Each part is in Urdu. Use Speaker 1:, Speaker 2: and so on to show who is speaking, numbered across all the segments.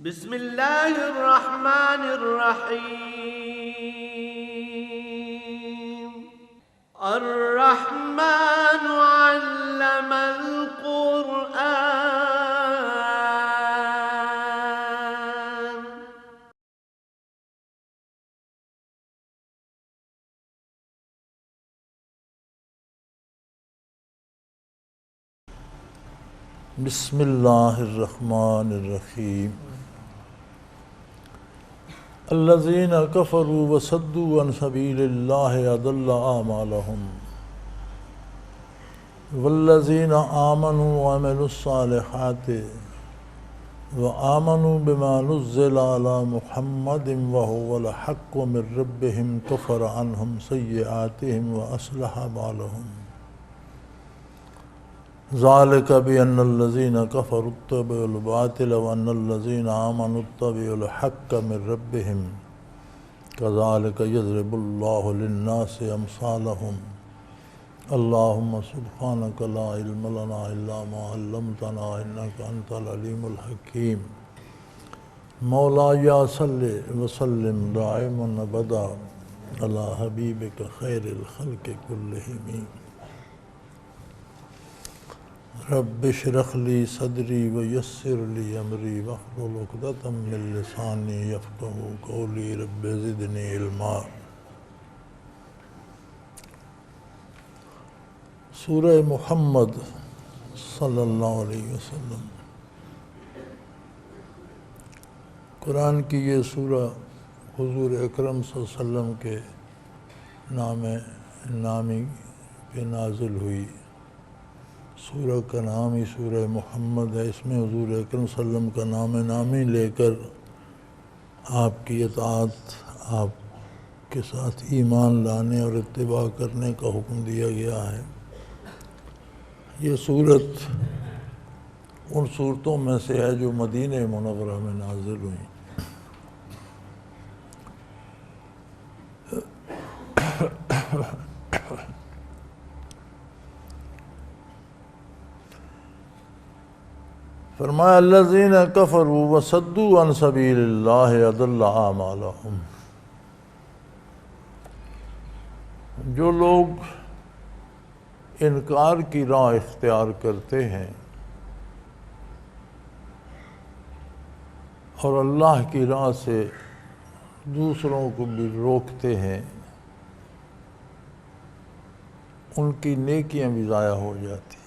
Speaker 1: بسم اللہ الرحمن الرحیم الرحمن علم القرآن
Speaker 2: بسم اللہ الرحمن الرحیم الذین کفروا وصدوا عن سبیل اللہ اضل اعمالهم والذین آمنوا وعملوا الصالحات وآمنوا بما نزل على محمد وهو الحق من ربهم كفر عنهم سیئاتهم وأصلح بالهم ذالک بأن الذین کفروا اتبعوا الباطل وأن الذین آمنوا اتبعوا الحق من ربهم كذلك يضرب الله للناس أمثالهم اللهم سبحانك لا علم لنا إلا ما علمتنا إنك أنت العليم الحكيم مولاي صل وسلم دائما أبدا على حبيبك خير الخلق كلهم رب اشرح لي صدري ويسر لي أمري واحلل عقدة من لساني يفقهوا قولي رب زدني علما سورہ محمد صلی اللہ علیہ وسلم قرآن کی یہ سورہ حضور اکرم صلی اللہ علیہ وسلم کے نامی پہ نازل ہوئی۔ سورہ کا نام ہی سورہ محمد ہے، اس میں حضور اکرم صلی اللہ علیہ وسلم کا نامی لے کر آپ کی اطاعت، آپ کے ساتھ ایمان لانے اور اتباع کرنے کا حکم دیا گیا ہے۔ یہ صورت ان صورتوں میں سے ہے جو مدینہ منورہ میں نازل ہوئیں۔ فرمایا الذین کفروا وصدوا عن سبیل اللہ اضل اعمالهم، جو لوگ انکار کی راہ اختیار کرتے ہیں اور اللہ کی راہ سے دوسروں کو بھی روکتے ہیں، ان کی نیکیاں بھی ضائع ہو جاتی ہیں۔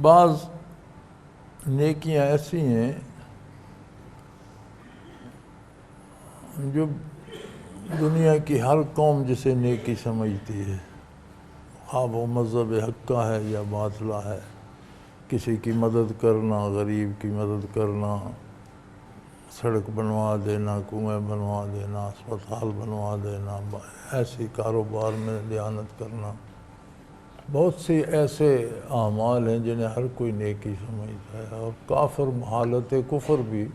Speaker 2: بعض نیکیاں ایسی ہیں جو دنیا کی ہر قوم جسے نیکی سمجھتی ہے، خواہ وہ مذہب حق کا ہے یا باطلہ ہے، کسی کی مدد کرنا، غریب کی مدد کرنا، سڑک بنوا دینا، کنویں بنوا دینا، اسپتال بنوا دینا، ایسی کاروبار میں دیانت کرنا، بہت سی ایسے اعمال ہیں جنہیں ہر کوئی نیکی سمجھتا ہے، اور کافر حالت کفر بھی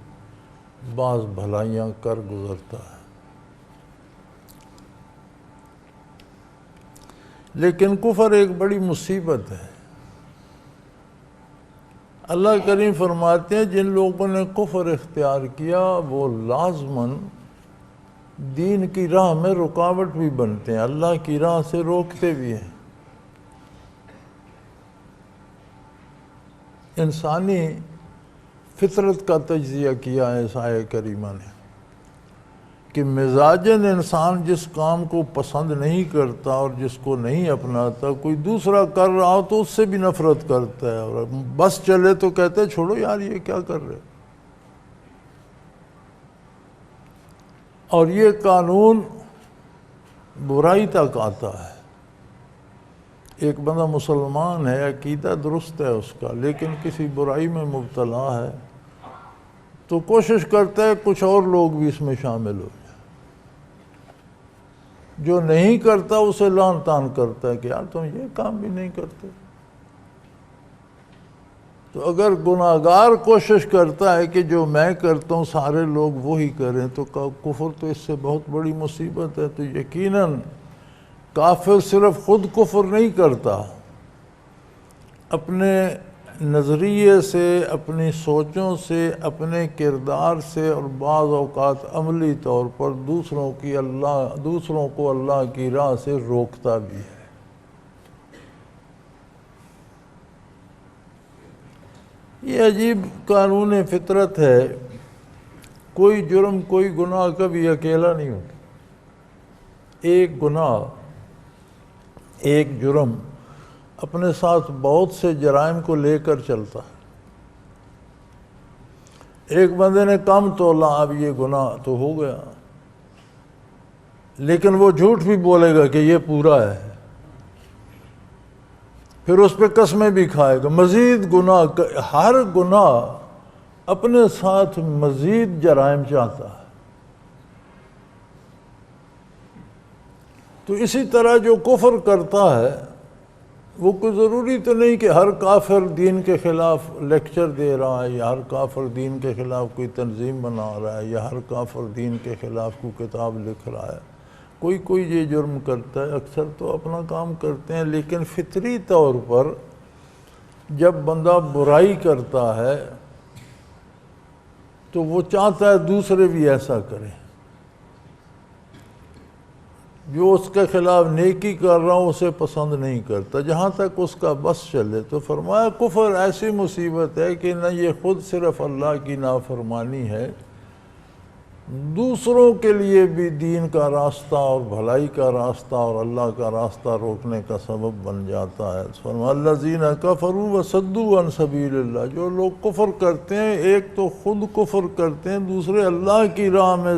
Speaker 2: بعض بھلائیاں کر گزرتا ہے۔ لیکن کفر ایک بڑی مصیبت ہے۔ اللہ کریم فرماتے ہیں جن لوگوں نے کفر اختیار کیا وہ لازماً دین کی راہ میں رکاوٹ بھی بنتے ہیں، اللہ کی راہ سے روکتے بھی ہیں۔ انسانی فطرت کا تجزیہ کیا ہے اس آیہ کریمہ نے کہ مزاجاً انسان جس کام کو پسند نہیں کرتا اور جس کو نہیں اپناتا، کوئی دوسرا کر رہا ہو تو اس سے بھی نفرت کرتا ہے، اور بس چلے تو کہتے ہیں چھوڑو یار یہ کیا کر رہے۔ اور یہ قانون برائی تک آتا ہے۔ ایک بندہ مسلمان ہے، عقیدہ درست ہے اس کا، لیکن کسی برائی میں مبتلا ہے تو کوشش کرتا ہے کچھ اور لوگ بھی اس میں شامل ہو جائیں۔ جو نہیں کرتا اسے لعن طعن کرتا ہے کہ یار تم یہ کام بھی نہیں کرتے۔ تو اگر گناہگار کوشش کرتا ہے کہ جو میں کرتا ہوں سارے لوگ وہی کریں تو کفر تو اس سے بہت بڑی مصیبت ہے۔ تو یقیناً کافر صرف خود کفر نہیں کرتا، اپنے نظریے سے، اپنی سوچوں سے، اپنے کردار سے اور بعض اوقات عملی طور پر دوسروں کو اللہ کی راہ سے روکتا بھی ہے۔ یہ عجیب قانون فطرت ہے، کوئی جرم، کوئی گناہ کبھی اکیلا نہیں ہوتا۔ ایک گناہ، ایک جرم اپنے ساتھ بہت سے جرائم کو لے کر چلتا ہے۔ ایک بندے نے کم تولا، اب یہ گناہ تو ہو گیا، لیکن وہ جھوٹ بھی بولے گا کہ یہ پورا ہے، پھر اس پہ قسمیں بھی کھائے گا، مزید گناہ۔ ہر گناہ اپنے ساتھ مزید جرائم چاہتا ہے۔ تو اسی طرح جو کفر کرتا ہے، وہ کوئی ضروری تو نہیں کہ ہر کافر دین کے خلاف لیکچر دے رہا ہے، یا ہر کافر دین کے خلاف کوئی تنظیم بنا رہا ہے، یا ہر کافر دین کے خلاف کوئی کتاب لکھ رہا ہے۔ کوئی یہ جرم کرتا ہے، اکثر تو اپنا کام کرتے ہیں، لیکن فطری طور پر جب بندہ برائی کرتا ہے تو وہ چاہتا ہے دوسرے بھی ایسا کریں۔ جو اس کے خلاف نیکی کر رہا ہوں اسے پسند نہیں کرتا، جہاں تک اس کا بس چلے۔ تو فرمایا کفر ایسی مصیبت ہے کہ نہ یہ خود صرف اللہ کی نافرمانی ہے، دوسروں کے لیے بھی دین کا راستہ اور بھلائی کا راستہ اور اللہ کا راستہ روکنے کا سبب بن جاتا ہے۔ فرمایا الذین کفروا وصدوا عن سبیل اللہ، جو لوگ کفر کرتے ہیں، ایک تو خود کفر کرتے ہیں، دوسرے اللہ کی راہ میں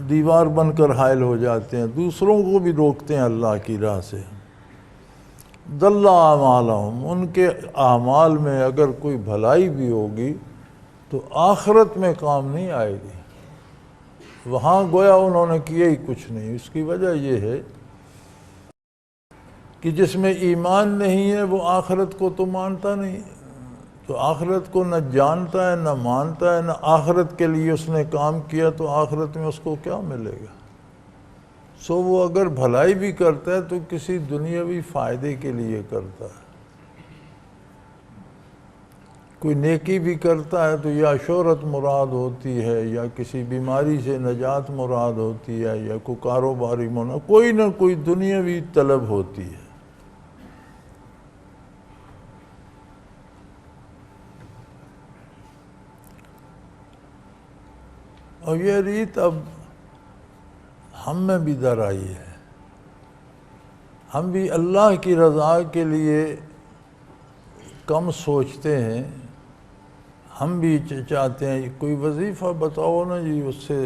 Speaker 2: دیوار بن کر حائل ہو جاتے ہیں، دوسروں کو بھی روکتے ہیں اللہ کی راہ سے۔ ضل اعمالہم، ان کے اعمال میں اگر کوئی بھلائی بھی ہوگی تو آخرت میں کام نہیں آئے گی، وہاں گویا انہوں نے کیا ہی کچھ نہیں۔ اس کی وجہ یہ ہے کہ جس میں ایمان نہیں ہے وہ آخرت کو تو مانتا نہیں، تو آخرت کو نہ جانتا ہے نہ مانتا ہے، نہ آخرت کے لیے اس نے کام کیا، تو آخرت میں اس کو کیا ملے گا؟ سو وہ اگر بھلائی بھی کرتا ہے تو کسی دنیاوی فائدے کے لیے کرتا ہے۔ کوئی نیکی بھی کرتا ہے تو یا شہرت مراد ہوتی ہے، یا کسی بیماری سے نجات مراد ہوتی ہے، یا کوئی کاروباری کوئی نہ کوئی دنیاوی طلب ہوتی ہے۔ اور یہ ریت اب ہم میں بھی در آئی ہے، ہم بھی اللہ کی رضا کے لیے کم سوچتے ہیں۔ ہم بھی چاہتے ہیں کوئی وظیفہ بتاؤ نا جی، اس سے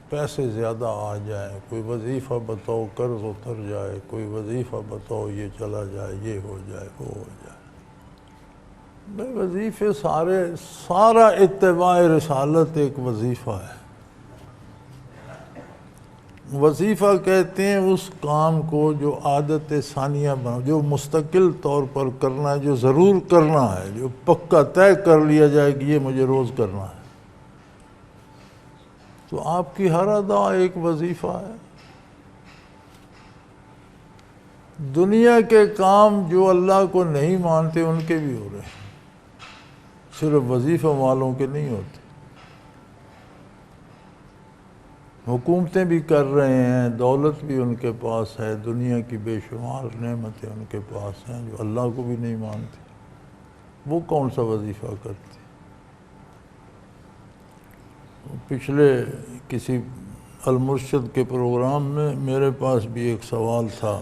Speaker 2: پیسے زیادہ آ جائیں، کوئی وظیفہ بتاؤ قرض اتر جائے، کوئی وظیفہ بتاؤ یہ چلا جائے، یہ ہو جائے، وہ ہو جائے۔ بھائی وظیفے سارا اتباع رسالت ایک وظیفہ ہے۔ وظیفہ کہتے ہیں اس کام کو جو عادت ثانیہ بنا، جو مستقل طور پر کرنا ہے، جو ضرور کرنا ہے، جو پکا طے کر لیا جائے کہ یہ مجھے روز کرنا ہے۔ تو آپ کی ہر ادا ایک وظیفہ ہے۔ دنیا کے کام جو اللہ کو نہیں مانتے ان کے بھی ہو رہے ہیں، صرف وظیفہ والوں کے نہیں ہوتے۔ حکومتیں بھی کر رہے ہیں، دولت بھی ان کے پاس ہے، دنیا کی بے شمار نعمتیں ان کے پاس ہیں، جو اللہ کو بھی نہیں مانتے، وہ کون سا وظیفہ کرتے؟ پچھلے کسی المرشد کے پروگرام میں میرے پاس بھی ایک سوال تھا،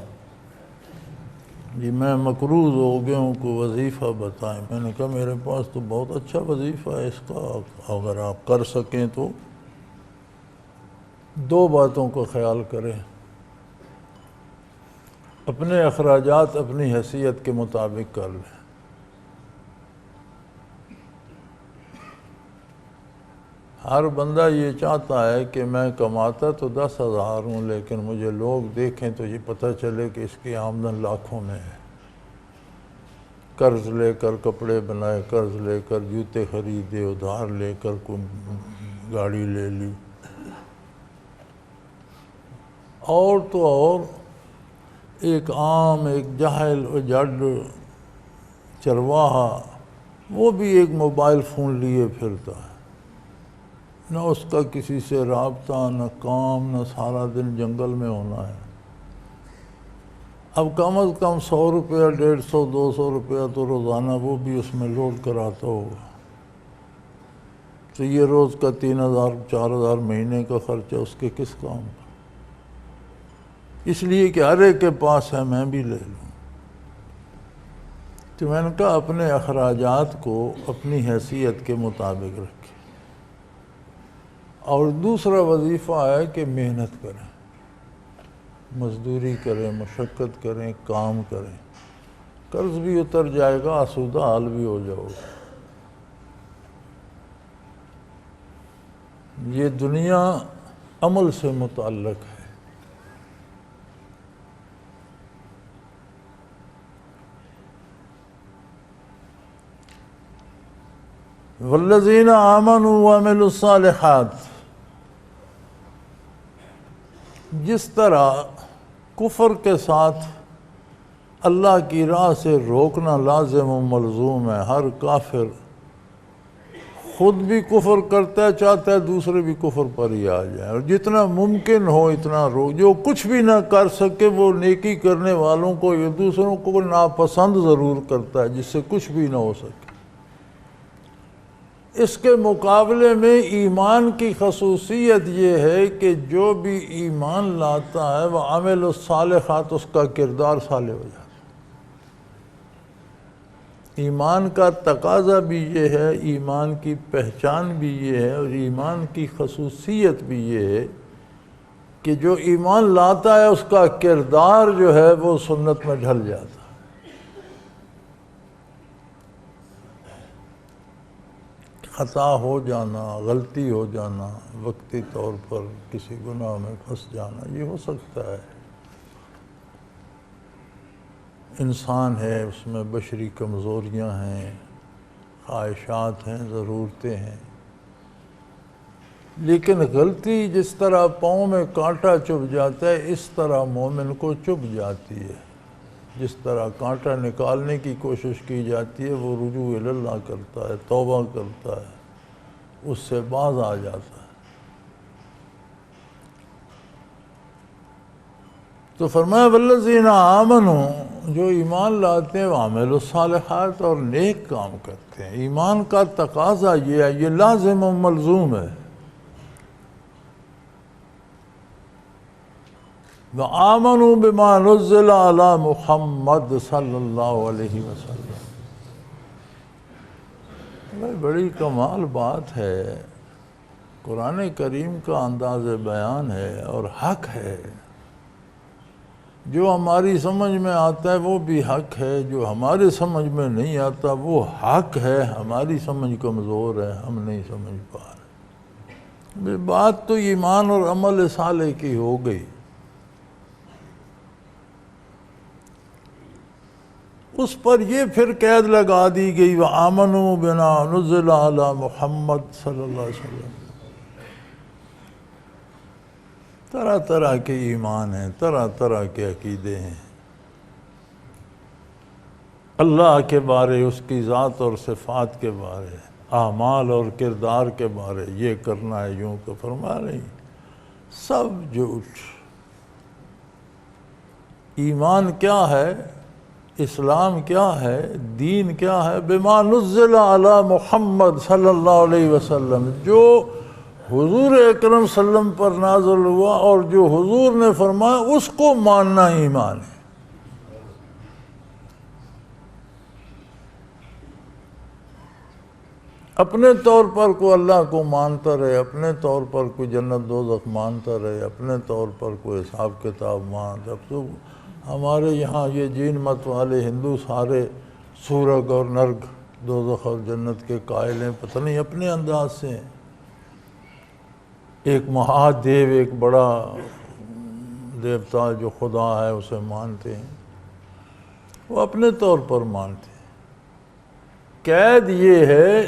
Speaker 2: جی میں مقروض ہو گیا ہوں، کو وظیفہ بتائیں۔ میں نے کہا میرے پاس تو بہت اچھا وظیفہ ہے اس کا، اگر آپ کر سکیں تو دو باتوں کو خیال کریں، اپنے اخراجات اپنی حیثیت کے مطابق کر لیں۔ ہر بندہ یہ چاہتا ہے کہ میں کماتا تو 10,000 ہوں، لیکن مجھے لوگ دیکھیں تو یہ پتہ چلے کہ اس کی آمدن لاکھوں میں ہے۔ قرض لے کر کپڑے بنائے، قرض لے کر جوتے خریدے، ادھار لے کر کوئی گاڑی لے لی، اور تو اور ایک عام ایک جاہل و جڈ چرواہا وہ بھی ایک موبائل فون لیے پھرتا ہے، نہ اس کا کسی سے رابطہ، نہ کام، نہ سارا دن جنگل میں ہونا ہے۔ اب کم از کم 100 روپیہ، 150 200 روپیہ تو روزانہ وہ بھی اس میں لوڈ کراتا ہوگا، تو یہ روز کا 3000 4000 مہینے کا خرچہ اس کے کس کام کا؟ اس لیے کہ ہر ایک کے پاس ہے، میں بھی لے لوں۔ تو میں نے کہا اپنے اخراجات کو اپنی حیثیت کے مطابق رکھیں، اور دوسرا وظیفہ ہے کہ محنت کریں، مزدوری کریں، مشقت کریں، کام کریں، قرض بھی اتر جائے گا، آسودہ حال بھی ہو جاؤ گا۔ یہ دنیا عمل سے متعلق ہے۔ والذین آمنوا وعملوا الصالحات، جس طرح کفر کے ساتھ اللہ کی راہ سے روکنا لازم و ملزوم ہے، ہر کافر خود بھی کفر کرتا ہے، چاہتا ہے دوسرے بھی کفر پر ہی آ جائیں، اور جتنا ممکن ہو اتنا روک، جو کچھ بھی نہ کر سکے وہ نیکی کرنے والوں کو یا دوسروں کو ناپسند ضرور کرتا ہے، جس سے کچھ بھی نہ ہو سکے۔ اس کے مقابلے میں ایمان کی خصوصیت یہ ہے کہ جو بھی ایمان لاتا ہے وہ عمل الصالحات، اس کا کردار صالح ہو جاتا ہے۔ ایمان کا تقاضا بھی یہ ہے، ایمان کی پہچان بھی یہ ہے، اور ایمان کی خصوصیت بھی یہ ہے کہ جو ایمان لاتا ہے اس کا کردار جو ہے وہ سنت میں ڈھل جاتا ہے۔ خطا ہو جانا، غلطی ہو جانا، وقتی طور پر کسی گناہ میں پھنس جانا، یہ ہو سکتا ہے، انسان ہے، اس میں بشری کمزوریاں ہیں، خواہشات ہیں، ضرورتیں ہیں، لیکن غلطی جس طرح پاؤں میں کانٹا چبھ جاتا ہے اس طرح مومن کو چبھ جاتی ہے۔ جس طرح کانٹا نکالنے کی کوشش کی جاتی ہے، وہ رجوع اللہ کرتا ہے، توبہ کرتا ہے، اس سے باز آ جاتا ہے۔ تو فرمایا والذین آمنوا، جو ایمان لاتے ہیں وعملوا الصالحات، اور نیک کام کرتے ہیں۔ ایمان کا تقاضا یہ ہے، یہ لازم و ملزوم ہے۔ وآمنوا بما نزل علی محمد صلی اللہ علیہ وسلم۔ بڑی کمال بات ہے، قرآن کریم کا انداز بیان ہے اور حق ہے۔ جو ہماری سمجھ میں آتا ہے وہ بھی حق ہے، جو ہمارے سمجھ میں نہیں آتا وہ حق ہے، ہماری سمجھ کمزور ہے، ہم نہیں سمجھ پا رہے۔ بات تو ایمان اور عمل صالح کی ہو گئی۔ اس پر یہ پھر قید لگا دی گئی وَآمَنُوا بِمَا نُزِّلَ عَلَى محمد صلی اللہ علیہ وسلم۔ طرح طرح کے ایمان ہیں، طرح طرح کے عقیدے ہیں، اللہ کے بارے، اس کی ذات اور صفات کے بارے، اعمال اور کردار کے بارے، یہ کرنا ہے، یوں کہ فرما رہی، سب جھوٹ۔ ایمان کیا ہے، اسلام کیا ہے، دین کیا ہے؟ بما نزل علی محمد صلی اللہ علیہ وسلم، جو حضور اکرم صلی اللہ علیہ وسلم پر نازل ہوا اور جو حضور نے فرمایا اس کو ماننا ایمان ہے۔ اپنے طور پر کوئی اللہ کو مانتا رہے، اپنے طور پر کوئی جنت دوزخ مانتا رہے، اپنے طور پر کوئی حساب کتاب مانتا۔ اب تو ہمارے یہاں یہ جین مت والے ہندو سارے سورگ اور نرگ، دوزخ اور جنت کے قائل ہیں، پتہ نہیں اپنے انداز سے ہیں۔ ایک مہادیو، ایک بڑا دیوتا جو خدا ہے اسے مانتے ہیں، وہ اپنے طور پر مانتے ہیں۔ قید یہ ہے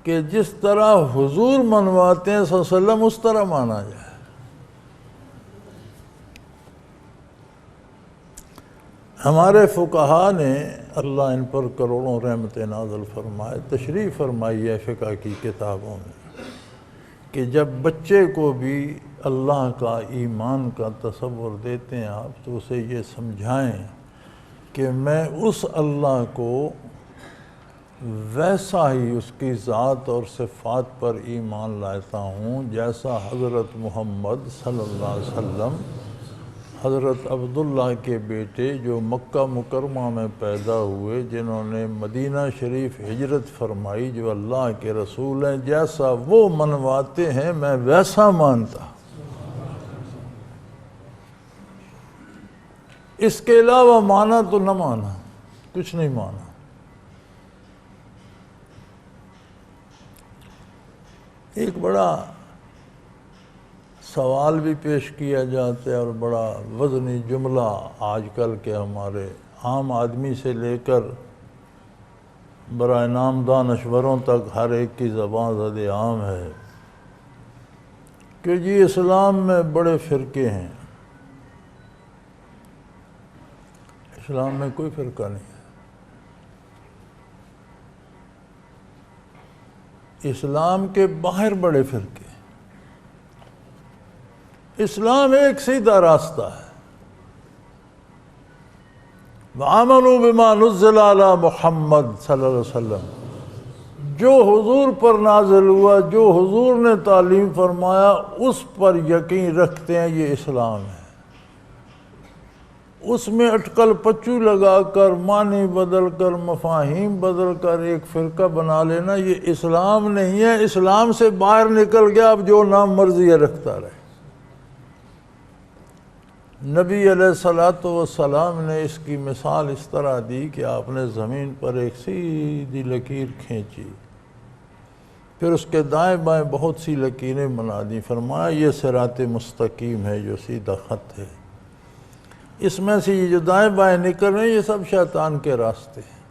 Speaker 2: کہ جس طرح حضور منواتے ہیں صلی اللہ علیہ وسلم اس طرح مانا جائے۔ ہمارے فقہا نے اللہ ان پر کروڑوں رحمتیں نازل فرمائے، تشریف فرمائی ہے فقہ کی کتابوں میں کہ جب بچے کو بھی اللہ کا ایمان کا تصور دیتے ہیں آپ، تو اسے یہ سمجھائیں کہ میں اس اللہ کو ویسا ہی اس کی ذات اور صفات پر ایمان لاتا ہوں جیسا حضرت محمد صلی اللہ علیہ وسلم، حضرت عبداللہ کے بیٹے جو مکہ مکرمہ میں پیدا ہوئے، جنہوں نے مدینہ شریف ہجرت فرمائی، جو اللہ کے رسول ہیں، جیسا وہ منواتے ہیں میں ویسا مانتا۔ اس کے علاوہ مانا تو نہ مانا، کچھ نہیں مانا۔ ایک بڑا سوال بھی پیش کیا جاتا ہے اور بڑا وزنی جملہ آج کل کے ہمارے عام آدمی سے لے کر برائے نام دانشوروں تک ہر ایک کی زبان زد عام ہے کہ جی اسلام میں بڑے فرقے ہیں۔ اسلام میں کوئی فرقہ نہیں ہے۔ اسلام کے باہر بڑے فرقے۔ اسلام ایک سیدھا راستہ ہے۔ وَآمَنُوا بِمَا نُزِّلَ عَلَى محمد صلی اللہ علیہ وسلم، جو حضور پر نازل ہوا، جو حضور نے تعلیم فرمایا، اس پر یقین رکھتے ہیں، یہ اسلام ہے۔ اس میں اٹکل پچو لگا کر، معنی بدل کر، مفاہیم بدل کر ایک فرقہ بنا لینا، یہ اسلام نہیں ہے۔ اسلام سے باہر نکل گیا، اب جو نام مرضی ہے رکھتا رہے۔ نبی علیہ السلام نے اس کی مثال اس طرح دی کہ آپ نے زمین پر ایک سیدھی لکیر کھینچی، پھر اس کے دائیں بائیں بہت سی لکیریں بنا دی، فرمایا یہ صراط مستقیم ہے، جو سیدھا خط ہے۔ اس میں سے یہ جو دائیں بائیں نکل رہے ہیں، یہ سب شیطان کے راستے ہیں۔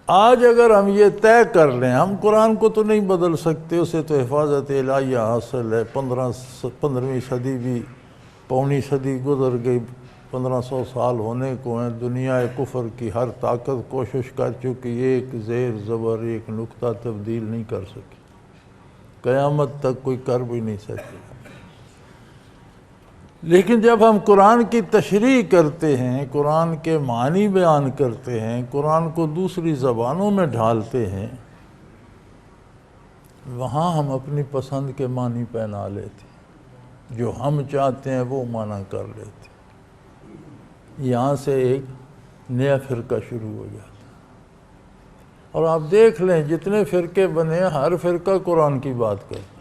Speaker 2: آج اگر ہم یہ طے کر لیں، ہم قرآن کو تو نہیں بدل سکتے، اسے تو حفاظت الہیہ حاصل ہے۔ 15ویں صدی بھی پونی صدی گزر گئی، 1500 سال ہونے کو ہیں، دنیا کفر کی ہر طاقت کوشش کر چکی، ایک زیر زبر ایک نقطہ تبدیل نہیں کر سکی، قیامت تک کوئی کر بھی نہیں سکے۔ لیکن جب ہم قرآن کی تشریح کرتے ہیں، قرآن کے معنی بیان کرتے ہیں، قرآن کو دوسری زبانوں میں ڈھالتے ہیں، وہاں ہم اپنی پسند کے معنی پہنا لیتے ہیں، جو ہم چاہتے ہیں وہ معنی کر لیتے ہیں۔ یہاں سے ایک نیا فرقہ شروع ہو جاتا ہے۔ اور آپ دیکھ لیں جتنے فرقے بنے، ہر فرقہ قرآن کی بات کرتا ہے۔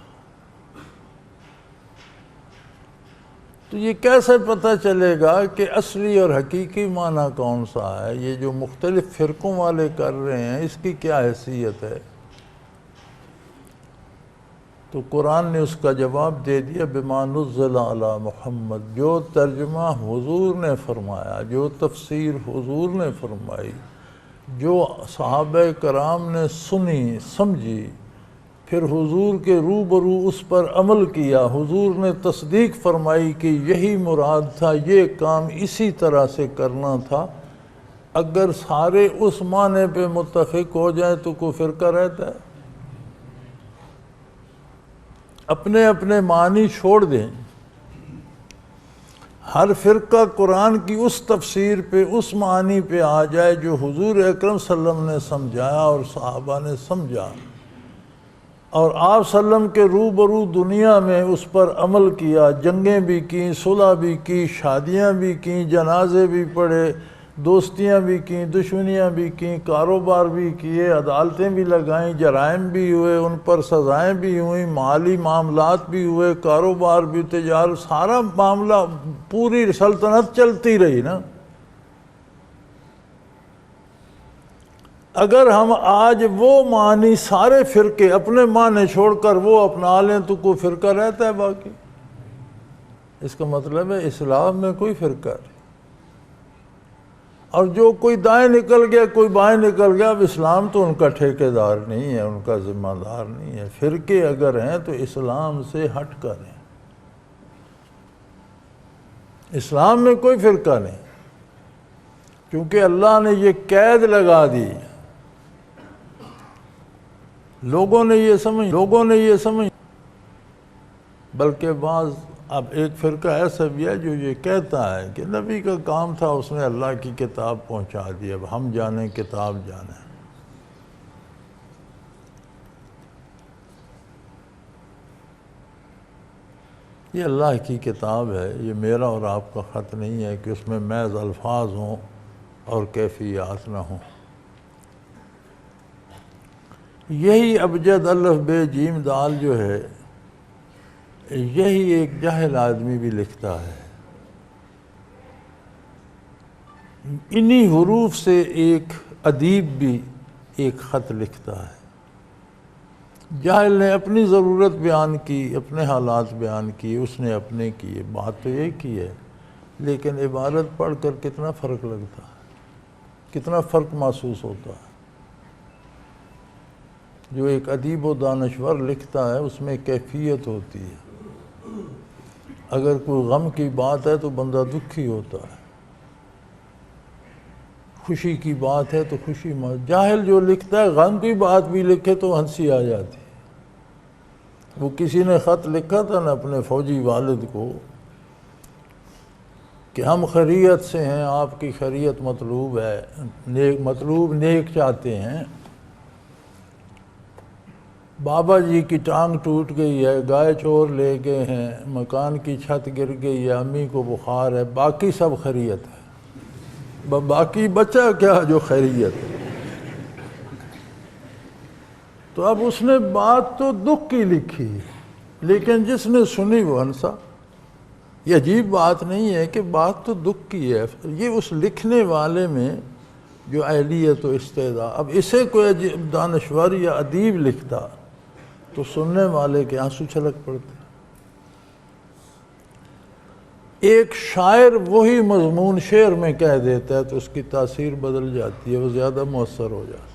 Speaker 2: تو یہ کیسے پتہ چلے گا کہ اصلی اور حقیقی معنی کون سا ہے؟ یہ جو مختلف فرقوں والے کر رہے ہیں، اس کی کیا حیثیت ہے؟ تو قرآن نے اس کا جواب دے دیا، بما نزل علی محمد، جو ترجمہ حضور نے فرمایا، جو تفسیر حضور نے فرمائی، جو صحابہ کرام نے سنی سمجھی، پھر حضور کے روبرو اس پر عمل کیا، حضور نے تصدیق فرمائی کہ یہی مراد تھا، یہ کام اسی طرح سے کرنا تھا۔ اگر سارے اس معنی پہ متفق ہو جائیں تو کوئی فرقہ رہتا ہے؟ اپنے اپنے معنی چھوڑ دیں، ہر فرقہ قرآن کی اس تفسیر پہ، اس معنی پہ آ جائے جو حضور اکرم صلی اللہ علیہ وسلم نے سمجھایا اور صحابہ نے سمجھا، اور آپ صلی اللہ علیہ وسلم کے روبرو دنیا میں اس پر عمل کیا، جنگیں بھی کیں، صلح بھی کی، شادیاں بھی کیں، جنازے بھی پڑھے، دوستیاں بھی کیں، دشمنیاں بھی کیں، کاروبار بھی کیے، عدالتیں بھی لگائیں، جرائم بھی ہوئے، ان پر سزائیں بھی ہوئیں، مالی معاملات بھی ہوئے، کاروبار بھی، تجارت، سارا معاملہ، پوری سلطنت چلتی رہی نا۔ اگر ہم آج وہ معنی سارے فرقے اپنے معنی چھوڑ کر وہ اپنا لیں تو کوئی فرقہ رہتا ہے باقی؟ اس کا مطلب ہے اسلام میں کوئی فرقہ نہیں۔ اور جو کوئی دائیں نکل گیا، کوئی بائیں نکل گیا، اب اسلام تو ان کا ٹھیکیدار نہیں ہے، ان کا ذمہ دار نہیں ہے۔ فرقے اگر ہیں تو اسلام سے ہٹ کر ہیں۔ اسلام میں کوئی فرقہ نہیں، کیونکہ اللہ نے یہ قید لگا دی، لوگوں نے یہ سمجھ بلکہ بعض اب ایک فرقہ ایسا بھی ہے جو یہ کہتا ہے کہ نبی کا کام تھا، اس نے اللہ کی کتاب پہنچا دی، اب ہم جانیں کتاب جانیں۔ یہ اللہ کی کتاب ہے، یہ میرا اور آپ کا خط نہیں ہے کہ اس میں محض الفاظ ہوں اور کیفیات نہ ہوں۔ یہی ابجد الف بے جیم دال جو ہے، یہی ایک جاہل آدمی بھی لکھتا ہے، انہی حروف سے ایک ادیب بھی ایک خط لکھتا ہے۔ جاہل نے اپنی ضرورت بیان کی، اپنے حالات بیان کیے، اس نے اپنے کیے، بات تو ایک ہی ہے، لیکن عبارت پڑھ کر کتنا فرق لگتا ہے، کتنا فرق محسوس ہوتا ہے۔ جو ایک ادیب و دانشور لکھتا ہے اس میں کیفیت ہوتی ہے، اگر کوئی غم کی بات ہے تو بندہ دکھی ہوتا ہے، خوشی کی بات ہے تو خوشی جاہل جو لکھتا ہے غم کی بات بھی لکھے تو ہنسی آ جاتی ہے۔ وہ کسی نے خط لکھا تھا نا اپنے فوجی والد کو کہ ہم خیریت سے ہیں، آپ کی خیریت مطلوب ہے، نیک چاہتے ہیں، بابا جی کی ٹانگ ٹوٹ گئی ہے، گائے چور لے گئے ہیں، مکان کی چھت گر گئی ہے، امی کو بخار ہے، باقی سب خیریت ہے، باقی بچہ کیا جو خیریت ہے۔ تو اب اس نے بات تو دکھ کی لکھی، لیکن جس نے سنی وہ ہنسا۔ یہ عجیب بات نہیں ہے کہ بات تو دکھ کی ہے، یہ اس لکھنے والے میں جو اہلیت و استعداد، اب اسے کوئی دانشور یا ادیب لکھتا تو سننے والے کے آنسو چھلک پڑتے۔ ایک شاعر وہی مضمون شعر میں کہہ دیتا ہے تو اس کی تاثیر بدل جاتی ہے، وہ زیادہ مؤثر ہو جاتا ہے۔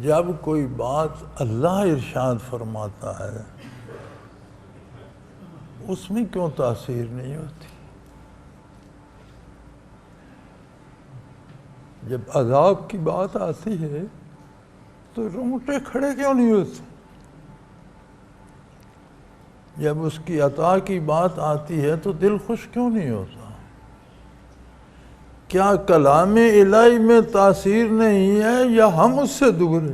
Speaker 2: جب کوئی بات اللہ ارشاد فرماتا ہے اس میں کیوں تاثیر نہیں ہوتی؟ جب عذاب کی بات آتی ہے تو رونگٹے کھڑے کیوں نہیں ہوتے؟ جب اس کی عطا کی بات آتی ہے تو دل خوش کیوں نہیں ہوتا؟ کیا کلام الہی میں تاثیر نہیں ہے یا ہم اس سے دگرے؟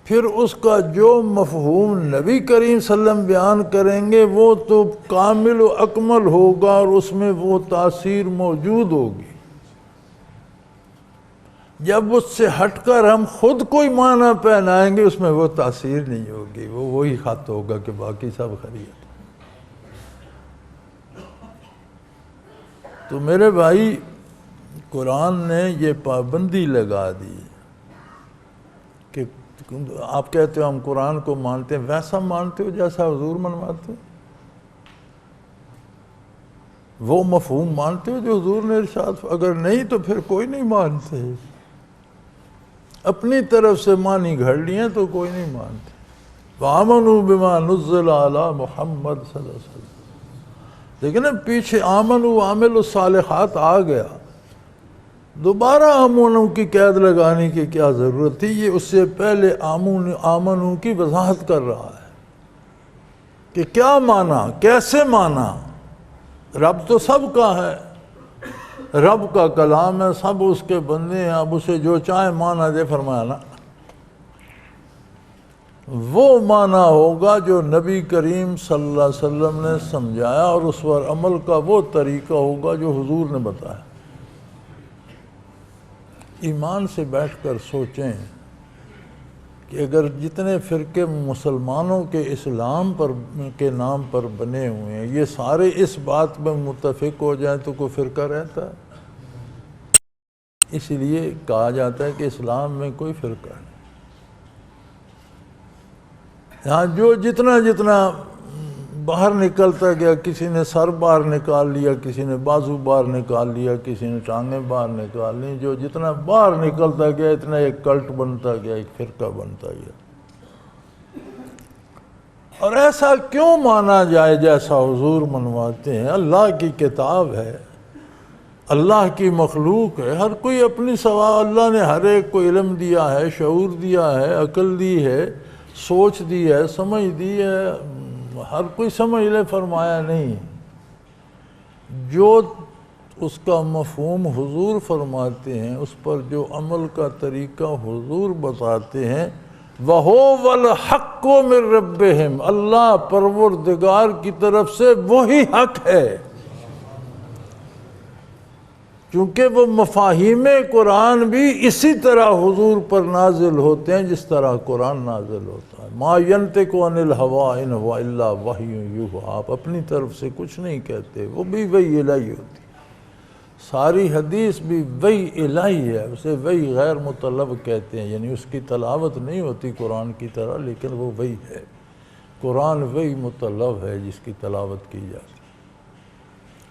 Speaker 2: پھر اس کا جو مفہوم نبی کریم صلی اللہ علیہ وسلم بیان کریں گے وہ تو کامل و اکمل ہوگا اور اس میں وہ تاثیر موجود ہوگی۔ جب اس سے ہٹ کر ہم خود کوئی معنی پہنائیں گے اس میں وہ تاثیر نہیں ہوگی، وہ وہی خط ہوگا کہ باقی سب خیریت۔ تو میرے بھائی، قرآن نے یہ پابندی لگا دی کہ آپ کہتے ہو ہم قرآن کو مانتے ہیں، ویسا مانتے ہو جیسا حضور منواتے ہو؟ وہ مفہوم مانتے ہو جو حضور نے ارشاد؟ اگر نہیں تو پھر کوئی نہیں مانتے، اپنی طرف سے معنی گھڑ لیے تو کوئی نہیں مانتے۔ وَآمَنُوا بِمَا نُزِّلَ عَلَى محمد صلی اللہ علیہ وسلم، لیکن اب پیچھے آمنوا وعملوا الصالحات آ گیا، دوبارہ آمنوا کی قید لگانے کی کیا ضرورت تھی؟ یہ اس سے پہلے آمنوا کی وضاحت کر رہا ہے کہ کیا مانا، کیسے مانا۔ رب تو سب کا ہے، رب کا کلام ہے، سب اس کے بندے ہیں، اب اسے جو چاہے مانا دے، فرمایا نا وہ مانا ہوگا جو نبی کریم صلی اللہ علیہ وسلم نے سمجھایا، اور اس پر عمل کا وہ طریقہ ہوگا جو حضور نے بتایا۔ ایمان سے بیٹھ کر سوچیں کہ اگر جتنے فرقے مسلمانوں کے اسلام کے نام پر بنے ہوئے ہیں یہ سارے اس بات میں متفق ہو جائیں تو کوئی فرقہ رہتا ہے؟ اس لیے کہا جاتا ہے کہ اسلام میں کوئی فرقہ نہیں۔ یہاں جو جتنا باہر نکلتا گیا، کسی نے سر باہر نکال لیا، کسی نے بازو باہر نکال لیا، کسی نے ٹانگیں باہر نکال لی، جو جتنا باہر نکلتا گیا اتنا ایک کلٹ بنتا گیا، ایک فرقہ بنتا گیا۔ اور ایسا کیوں مانا جائے جیسا حضور منواتے ہیں؟ اللہ کی کتاب ہے، اللہ کی مخلوق ہے، ہر کوئی اپنی سوا، اللہ نے ہر ایک کو علم دیا ہے، شعور دیا ہے، عقل دی ہے، سوچ دی ہے، سمجھ دی ہے، ہر کوئی سمجھ لے فرمایا نہیں۔ جو اس کا مفہوم حضور فرماتے ہیں، اس پر جو عمل کا طریقہ حضور بتاتے ہیں، وَهُوَ الْحَقُّ مِن رَبِّهِمْ، اللہ پروردگار کی طرف سے وہی حق ہے۔ چونکہ وہ مفاہیم قرآن بھی اسی طرح حضور پر نازل ہوتے ہیں جس طرح قرآن نازل ہوتا ہے۔ مَا يَنطِقُ عَنِ الْهَوَىٰ إِنْ هُوَ إِلَّا وَحْيٌ يُوحَىٰ، آپ اپنی طرف سے کچھ نہیں کہتے، وہ بھی وحی الہی ہوتی ہے۔ ساری حدیث بھی وحی الہی ہے، اسے وحی غیر مطلب کہتے ہیں، یعنی اس کی تلاوت نہیں ہوتی قرآن کی طرح، لیکن وہ وحی ہے۔ قرآن وحی مطلب ہے جس کی تلاوت کی جاتی ہے۔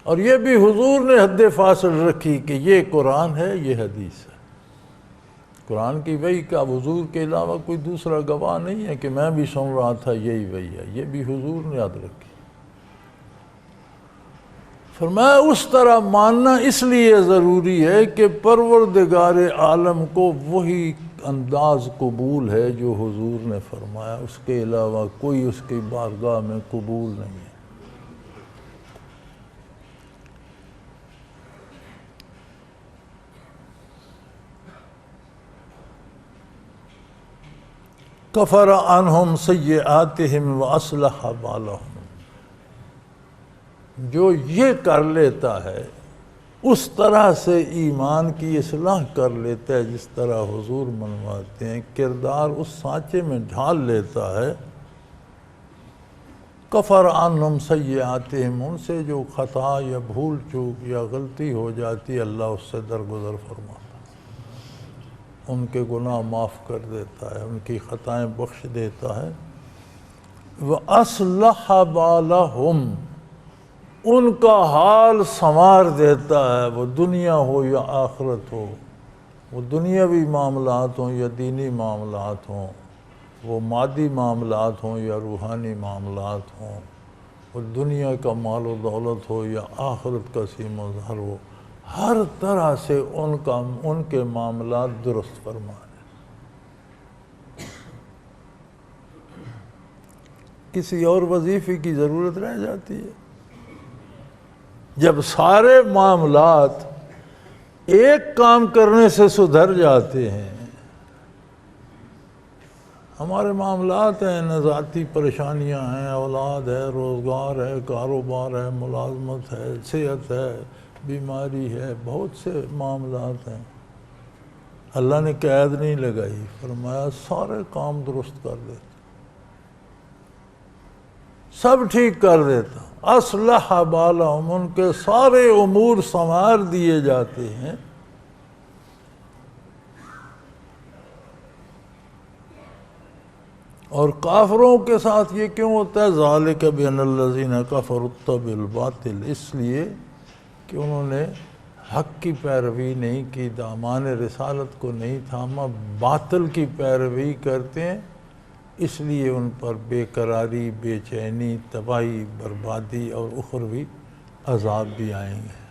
Speaker 2: اور یہ بھی حضور نے حد فاصل رکھی کہ یہ قرآن ہے، یہ حدیث ہے۔ قرآن کی وحی کا حضور کے علاوہ کوئی دوسرا گواہ نہیں ہے کہ میں بھی سن رہا تھا یہی وحی ہے، یہ بھی حضور نے یاد رکھی۔ فرمایا اس طرح ماننا اس لیے ضروری ہے کہ پروردگار عالم کو وہی انداز قبول ہے جو حضور نے فرمایا، اس کے علاوہ کوئی اس کی بارگاہ میں قبول نہیں ہے۔ کفر عنہم سیئاتہم واصلح بالہم، جو یہ کر لیتا ہے اس طرح سے ایمان کی اصلاح کر لیتا ہے جس طرح حضور منواتے ہیں، کردار اس سانچے میں ڈھال لیتا ہے۔ کفر عنہم سیئاتہم، ان سے جو خطا یا بھول چوک یا غلطی ہو جاتی اللہ اس سے درگزر فرماتا ہے، ان کے گناہ معاف کر دیتا ہے، ان کی خطائیں بخش دیتا ہے۔ وَأَصْلَحَ بَالَهُمْ، ان کا حال سنوار دیتا ہے، وہ دنیا ہو یا آخرت ہو، وہ دنیاوی معاملات ہوں یا دینی معاملات ہوں، وہ مادی معاملات ہوں یا روحانی معاملات ہوں، وہ دنیا کا مال و دولت ہو یا آخرت کا سیم و ظہر ہو، ہر طرح سے ان کے معاملات درست فرمانے۔ کسی اور وظیفے کی ضرورت رہ جاتی ہے؟ جب سارے معاملات ایک کام کرنے سے سدھر جاتے ہیں، ہمارے معاملات ہیں، نہ ذاتی پریشانیاں ہیں، اولاد ہے، روزگار ہے، کاروبار ہے، ملازمت ہے، صحت ہے، بیماری ہے، بہت سے معاملات ہیں۔ اللہ نے قید نہیں لگائی، فرمایا سارے کام درست کر دیتا، سب ٹھیک کر دیتا۔ اصلح بالہم، ان کے سارے امور سنوار دیے جاتے ہیں۔ اور کافروں کے ساتھ یہ کیوں ہوتا ہے؟ ذالک بان الذین کفروا اتبعوا الباطل، اس لیے کہ انہوں نے حق کی پیروی نہیں کی، دامان رسالت کو نہیں تھاما، باطل کی پیروی کرتے ہیں، اس لیے ان پر بے قراری، بے چینی، تباہی، بربادی اور اخروی عذاب بھی آئیں گے۔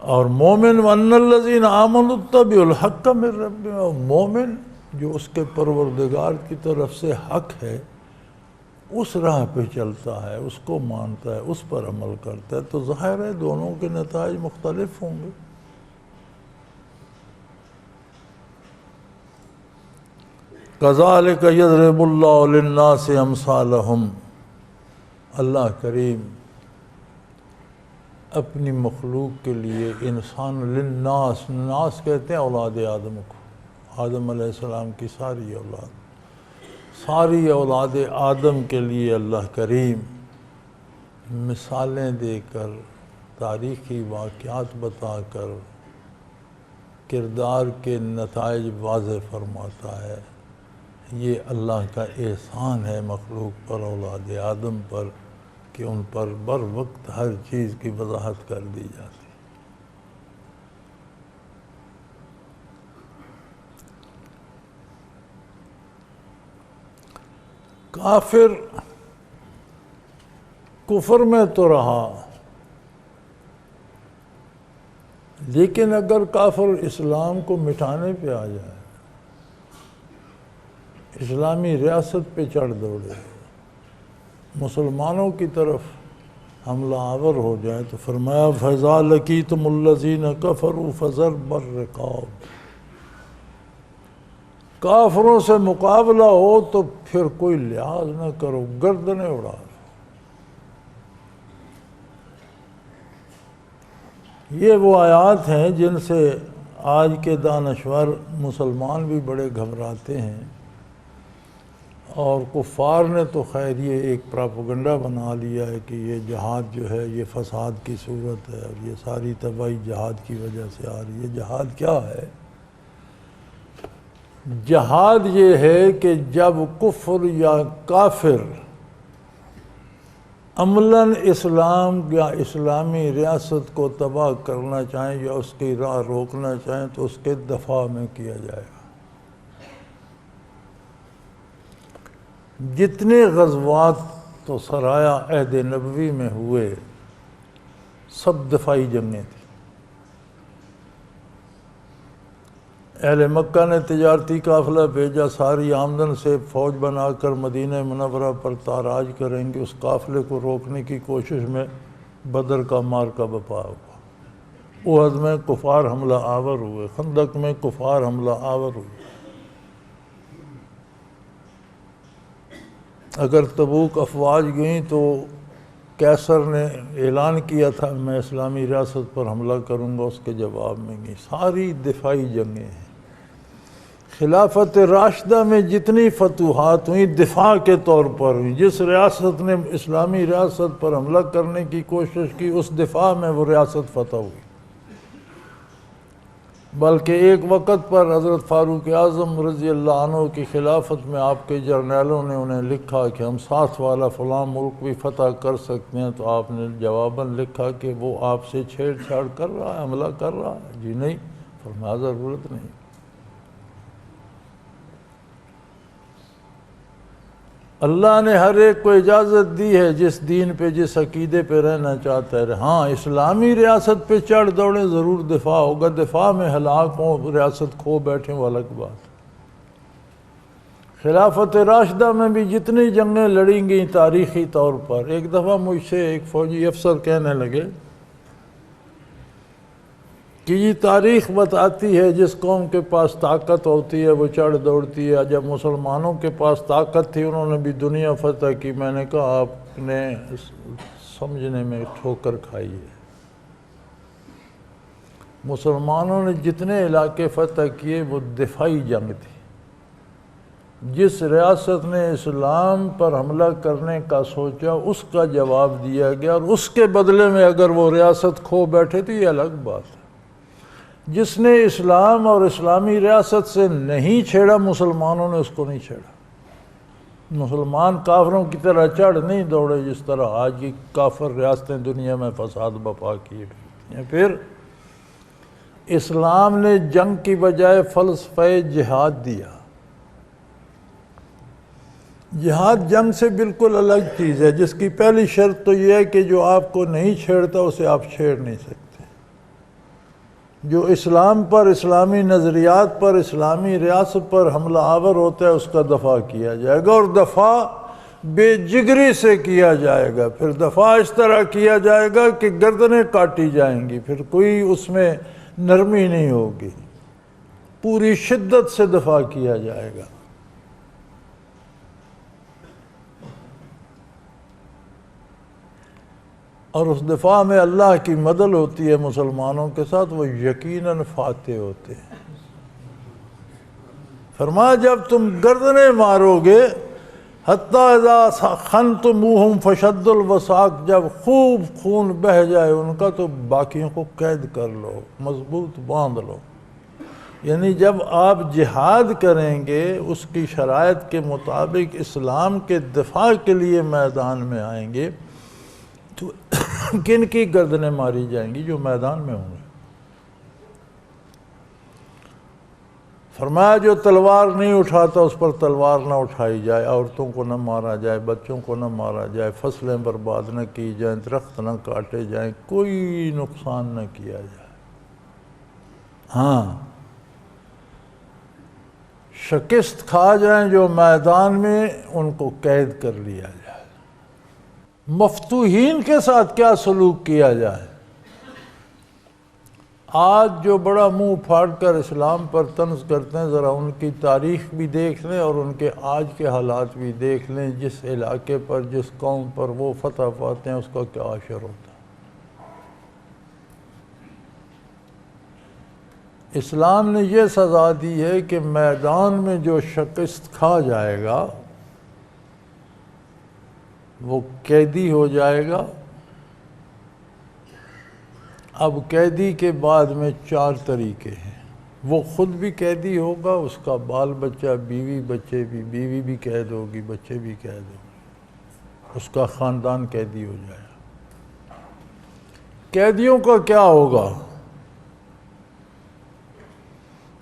Speaker 2: اور مومن وَأَنَّ الَّذِينَ آمَنُوا اتَّبِعُوا الْحَقَّ مِن رَبِّهِمْ، اور مومن جو اس کے پروردگار کی طرف سے حق ہے اس راہ پہ چلتا ہے، اس کو مانتا ہے، اس پر عمل کرتا ہے، تو ظاہر ہے دونوں کے نتائج مختلف ہوں گے۔ كَذَلِكَ يَضْرِبُ اللَّهُ لِلنَّاسِ أَمْثَالَهُمْ، اللہ کریم اپنی مخلوق کے لیے انسان، للناس، ناس کہتے ہیں اولاد آدم کو، آدم علیہ السلام کی ساری اولاد آدم کے لیے اللہ کریم مثالیں دے کر، تاریخی واقعات بتا کر کردار کے نتائج واضح فرماتا ہے۔ یہ اللہ کا احسان ہے مخلوق پر، اولاد آدم پر، کہ ان پر بر وقت ہر چیز کی وضاحت کر دی جاتی۔ کافر کفر میں تو رہا، لیکن اگر کافر اسلام کو مٹانے پہ آ جائے، اسلامی ریاست پہ چڑھ دوڑے، مسلمانوں کی طرف حملہ آور ہو جائے، تو فرمایا فَإِذَا لَقِيتُمُ الَّذِينَ كَفَرُوا فَضَرْبَ الرِّقَابِ، کافروں سے مقابلہ ہو تو پھر کوئی لحاظ نہ کرو، گردنیں اڑا دو۔ یہ وہ آیات ہیں جن سے آج کے دانشور مسلمان بھی بڑے گھبراتے ہیں، اور کفار نے تو خیر یہ ایک پراپیگنڈا بنا لیا ہے کہ یہ جہاد جو ہے یہ فساد کی صورت ہے، اور یہ ساری تباہی جہاد کی وجہ سے آ رہی ہے۔ جہاد کیا ہے؟ جہاد یہ ہے کہ جب کفر یا کافر عملاً اسلام یا اسلامی ریاست کو تباہ کرنا چاہیں یا اس کی راہ روکنا چاہیں تو اس کے دفاع میں کیا جائے گا۔ جتنے غزوات تو سرایہ عہد نبوی میں ہوئے سب دفاعی جنگیں تھیں۔ اہل مکہ نے تجارتی قافلہ بھیجا، ساری آمدن سے فوج بنا کر مدینہ منورہ پر تاراج کریں گے، اس قافلے کو روکنے کی کوشش میں بدر کا معرکہ بپا ہوا، احد میں کفار حملہ آور ہوئے، خندق میں کفار حملہ آور ہوئے۔ اگر تبوک افواج گئیں تو کیسر نے اعلان کیا تھا میں اسلامی ریاست پر حملہ کروں گا، اس کے جواب میں گئی۔ ساری دفاعی جنگیں ہیں۔ خلافت راشدہ میں جتنی فتوحات ہوئیں دفاع کے طور پر ہوئیں، جس ریاست نے اسلامی ریاست پر حملہ کرنے کی کوشش کی اس دفاع میں وہ ریاست فتح ہوئی۔ بلکہ ایک وقت پر حضرت فاروق اعظم رضی اللہ عنہ کی خلافت میں آپ کے جرنیلوں نے انہیں لکھا کہ ہم ساتھ والا فلاں ملک بھی فتح کر سکتے ہیں، تو آپ نے جواباً لکھا کہ وہ آپ سے چھیڑ چھاڑ کر رہا ہے، حملہ کر رہا ہے؟ جی نہیں، فرمایا ضرورت نہیں۔ اللہ نے ہر ایک کو اجازت دی ہے جس دین پہ جس عقیدے پہ رہنا چاہتا ہے۔ ہاں اسلامی ریاست پہ چڑھ دوڑے ضرور دفاع ہوگا، دفاع میں ہلاک ہوں، ریاست کھو بیٹھیں، وہ الگ بات۔ خلافت راشدہ میں بھی جتنی جنگیں لڑیں گئیں تاریخی طور پر، ایک دفعہ مجھ سے ایک فوجی افسر کہنے لگے کہ یہ تاریخ بتاتی ہے جس قوم کے پاس طاقت ہوتی ہے وہ چڑھ دوڑتی ہے، جب مسلمانوں کے پاس طاقت تھی انہوں نے بھی دنیا فتح کی۔ میں نے کہا آپ نے سمجھنے میں ٹھوکر کھائی ہے۔ مسلمانوں نے جتنے علاقے فتح کیے وہ دفاعی جنگ تھی۔ جس ریاست نے اسلام پر حملہ کرنے کا سوچا اس کا جواب دیا گیا، اور اس کے بدلے میں اگر وہ ریاست کھو بیٹھے تو یہ الگ بات ہے۔ جس نے اسلام اور اسلامی ریاست سے نہیں چھیڑا مسلمانوں نے اس کو نہیں چھیڑا۔ مسلمان کافروں کی طرح چڑھ نہیں دوڑے جس طرح آج کی کافر ریاستیں دنیا میں فساد بپا کیے ہیں۔ پھر اسلام نے جنگ کی بجائے فلسفہ جہاد دیا۔ جہاد جنگ سے بالکل الگ چیز ہے، جس کی پہلی شرط تو یہ ہے کہ جو آپ کو نہیں چھیڑتا اسے آپ چھیڑ نہیں سکتے۔ جو اسلام پر، اسلامی نظریات پر، اسلامی ریاست پر حملہ آور ہوتا ہے اس کا دفاع کیا جائے گا، اور دفاع بے جگری سے کیا جائے گا۔ پھر دفاع اس طرح کیا جائے گا کہ گردنیں کاٹی جائیں گی، پھر کوئی اس میں نرمی نہیں ہوگی، پوری شدت سے دفاع کیا جائے گا۔ اور اس دفاع میں اللہ کی مدد ہوتی ہے مسلمانوں کے ساتھ، وہ یقیناً فاتح ہوتے ہیں۔ فرمایا جب تم گردنیں مارو گے، حتیٰ اذا خنتموہم فشدوا الوثاق، جب خوب خون بہہ جائے ان کا تو باقیوں کو قید کر لو، مضبوط باندھ لو۔ یعنی جب آپ جہاد کریں گے اس کی شرائط کے مطابق اسلام کے دفاع کے لیے میدان میں آئیں گے تو کن کی گردنیں ماری جائیں گی؟ جو میدان میں ہوں گے۔ فرمایا جو تلوار نہیں اٹھاتا اس پر تلوار نہ اٹھائی جائے، عورتوں کو نہ مارا جائے، بچوں کو نہ مارا جائے، فصلیں برباد نہ کی جائیں، درخت نہ کاٹے جائیں، کوئی نقصان نہ کیا جائے۔ ہاں، شکست کھا جائیں جو میدان میں، ان کو قید کر لیا جائے۔ مفتوحین کے ساتھ کیا سلوک کیا جائے؟ آج جو بڑا منہ پھاڑ کر اسلام پر طنز کرتے ہیں، ذرا ان کی تاریخ بھی دیکھ لیں اور ان کے آج کے حالات بھی دیکھ لیں۔ جس علاقے پر، جس قوم پر وہ فتح پاتے ہیں، اس کا کیا اثر ہوتا ہے۔ اسلام نے یہ سزا دی ہے کہ میدان میں جو شکست کھا جائے گا وہ قیدی ہو جائے گا۔ اب قیدی کے بعد میں 4 طریقے ہیں۔ وہ خود بھی قیدی ہوگا، اس کا بال بچہ، بیوی بچے بھی، بیوی بھی قید ہوگی، بچے بھی قید ہوگی، اس کا خاندان قیدی ہو جائے گا۔ قیدیوں کا کیا ہوگا؟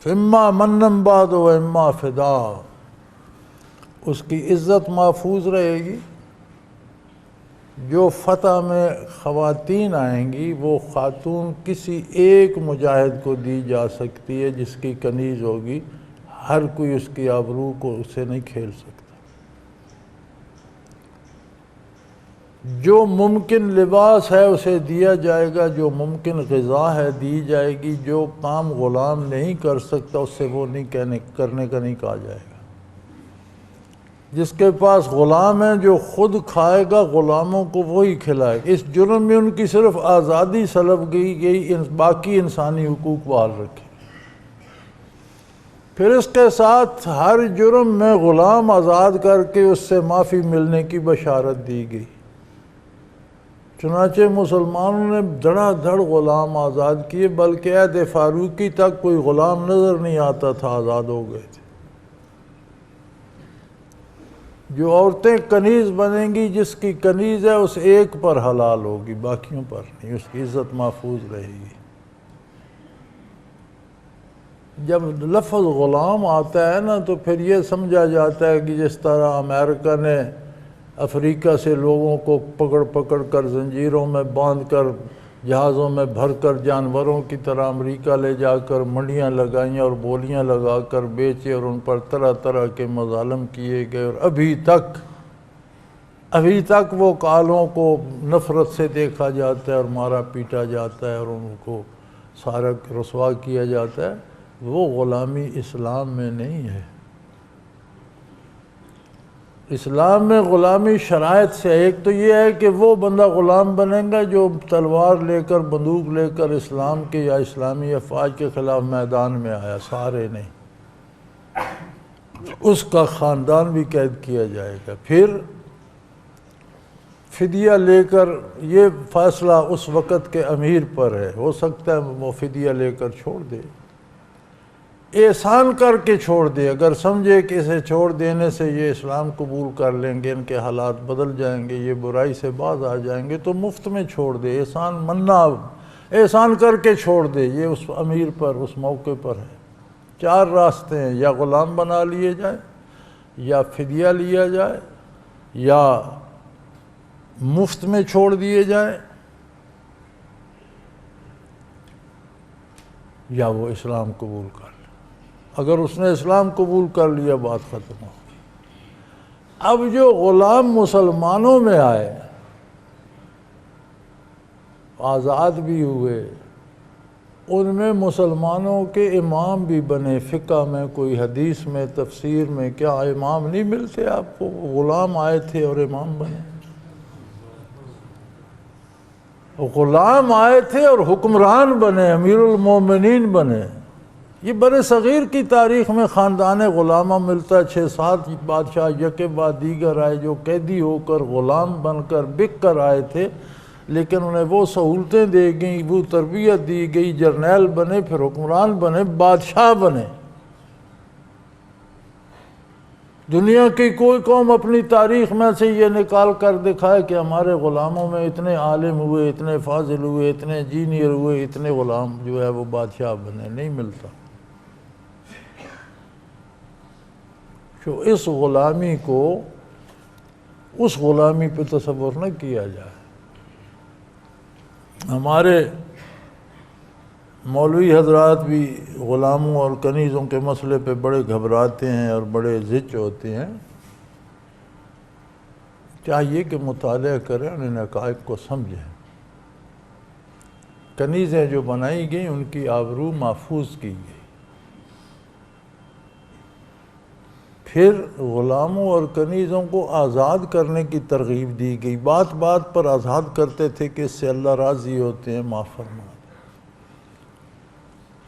Speaker 2: اما منن بعد و اما فدا، اس کی عزت محفوظ رہے گی۔ جو فتح میں خواتین آئیں گی وہ خاتون کسی ایک مجاہد کو دی جا سکتی ہے جس کی کنیز ہوگی، ہر کوئی اس کی آبرو کو اسے نہیں کھیل سکتا۔ جو ممکن لباس ہے اسے دیا جائے گا، جو ممکن غذا ہے دی جائے گی، جو کام غلام نہیں کر سکتا اس سے وہ نہیں کرنے کا نہیں کہا جائے گا۔ جس کے پاس غلام ہے جو خود کھائے گا غلاموں کو وہی کھلائے گا۔ اس جرم میں ان کی صرف آزادی سلب کی گئی، باقی انسانی حقوق بحال رکھے۔ پھر اس کے ساتھ ہر جرم میں غلام آزاد کر کے اس سے معافی ملنے کی بشارت دی گئی۔ چنانچہ مسلمانوں نے دھڑا دھڑ غلام آزاد کیے، بلکہ عہد فاروقی تک کوئی غلام نظر نہیں آتا تھا، آزاد ہو گئے تھے۔ جو عورتیں کنیز بنیں گی، جس کی کنیز ہے اس ایک پر حلال ہوگی، باقیوں پر نہیں، اس کی عزت محفوظ رہے گی۔ جب لفظ غلام آتا ہے نا تو پھر یہ سمجھا جاتا ہے کہ جس طرح امریکہ نے افریقہ سے لوگوں کو پکڑ پکڑ کر زنجیروں میں باندھ کر جہازوں میں بھر کر جانوروں کی طرح امریکہ لے جا کر منڈیاں لگائیں اور بولیاں لگا کر بیچے اور ان پر طرح طرح کے مظالم کیے گئے، اور ابھی تک وہ کالوں کو نفرت سے دیکھا جاتا ہے اور مارا پیٹا جاتا ہے اور ان کو سارا رسوا کیا جاتا ہے۔ وہ غلامی اسلام میں نہیں ہے۔ اسلام میں غلامی شرائط سے ایک تو یہ ہے کہ وہ بندہ غلام بنے گا جو تلوار لے کر، بندوق لے کر اسلام کے یا اسلامی افواج کے خلاف میدان میں آیا، سارے نہیں، اس کا خاندان بھی قید کیا جائے گا۔ پھر فدیہ لے کر، یہ فیصلہ اس وقت کے امیر پر ہے، ہو سکتا ہے وہ فدیہ لے کر چھوڑ دے، احسان کر کے چھوڑ دے۔ اگر سمجھے کہ اسے چھوڑ دینے سے یہ اسلام قبول کر لیں گے، ان کے حالات بدل جائیں گے، یہ برائی سے باز آ جائیں گے، تو مفت میں چھوڑ دے، احسان منا، احسان کر کے چھوڑ دے۔ یہ اس امیر پر اس موقع پر ہے۔ 4 راستے ہیں، یا غلام بنا لیے جائے، یا فدیہ لیا جائے، یا مفت میں چھوڑ دیے جائیں، یا وہ اسلام قبول کر لے۔ اگر اس نے اسلام قبول کر لیا بات ختم ہو۔ اب جو غلام مسلمانوں میں آئے، آزاد بھی ہوئے، ان میں مسلمانوں کے امام بھی بنے، فقہ میں، کوئی حدیث میں، تفسیر میں۔ کیا امام نہیں ملتے آپ کو؟ غلام آئے تھے اور امام بنے۔ غلام آئے تھے اور حکمران بنے، امیر المومنین بنے۔ یہ بر صغیر کی تاریخ میں خاندان غلامہ ملتا ہے، 6-7 بادشاہ یکے بعد دیگر آئے جو قیدی ہو کر، غلام بن کر، بک کر آئے تھے، لیکن انہیں وہ سہولتیں دی گئیں، وہ تربیت دی گئی، جرنیل بنے، پھر حکمران بنے، بادشاہ بنے۔ دنیا کی کوئی قوم اپنی تاریخ میں سے یہ نکال کر دکھائے کہ ہمارے غلاموں میں اتنے عالم ہوئے، اتنے فاضل ہوئے، اتنے انجینئر ہوئے، اتنے غلام جو ہے وہ بادشاہ بنے، نہیں ملتا۔ کہ اس غلامی کو اس غلامی پہ تصور نہ کیا جائے۔ ہمارے مولوی حضرات بھی غلاموں اور کنیزوں کے مسئلے پہ بڑے گھبراتے ہیں اور بڑے زچ ہوتے ہیں۔ چاہیے کہ مطالعہ کریں اور ان حقائق کو سمجھیں۔ کنیزیں جو بنائی گئیں ان کی آبرو محفوظ کی گئی، پھر غلاموں اور کنیزوں کو آزاد کرنے کی ترغیب دی گئی، بات بات پر آزاد کرتے تھے کہ اس سے اللہ راضی ہوتے ہیں، معاف فرما۔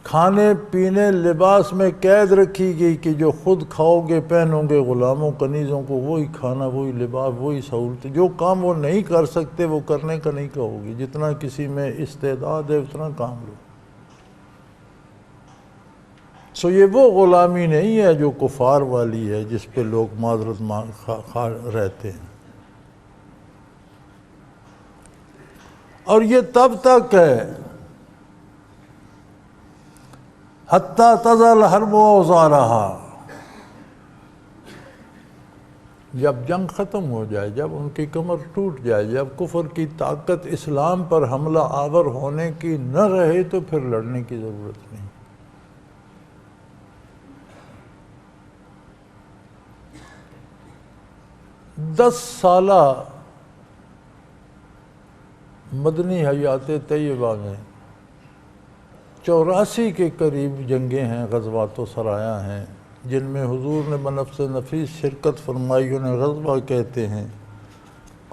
Speaker 2: کھانے پینے لباس میں قید رکھی گئی کہ جو خود کھاؤ گے پہنو گے، غلاموں کنیزوں کو وہی کھانا، وہی لباس، وہی سہولت، جو کام وہ نہیں کر سکتے وہ کرنے کا نہیں کہو گی، جتنا کسی میں استعداد ہے اتنا کام لو۔ سو یہ وہ غلامی نہیں ہے جو کفار والی ہے جس پہ لوگ معذرت رہتے ہیں، اور یہ تب تک ہے حتیٰ تضع الحرب اوزارہا، جب جنگ ختم ہو جائے، جب ان کی کمر ٹوٹ جائے، جب کفر کی طاقت اسلام پر حملہ آور ہونے کی نہ رہے تو پھر لڑنے کی ضرورت نہیں۔ 10 سالہ مدنی حیات طیبہ میں 84 کے قریب جنگیں ہیں، غزوات و سرایاں ہیں، جن میں حضور نے بنفس نفیس شرکت فرمائی، انہیں غزوہ کہتے ہیں،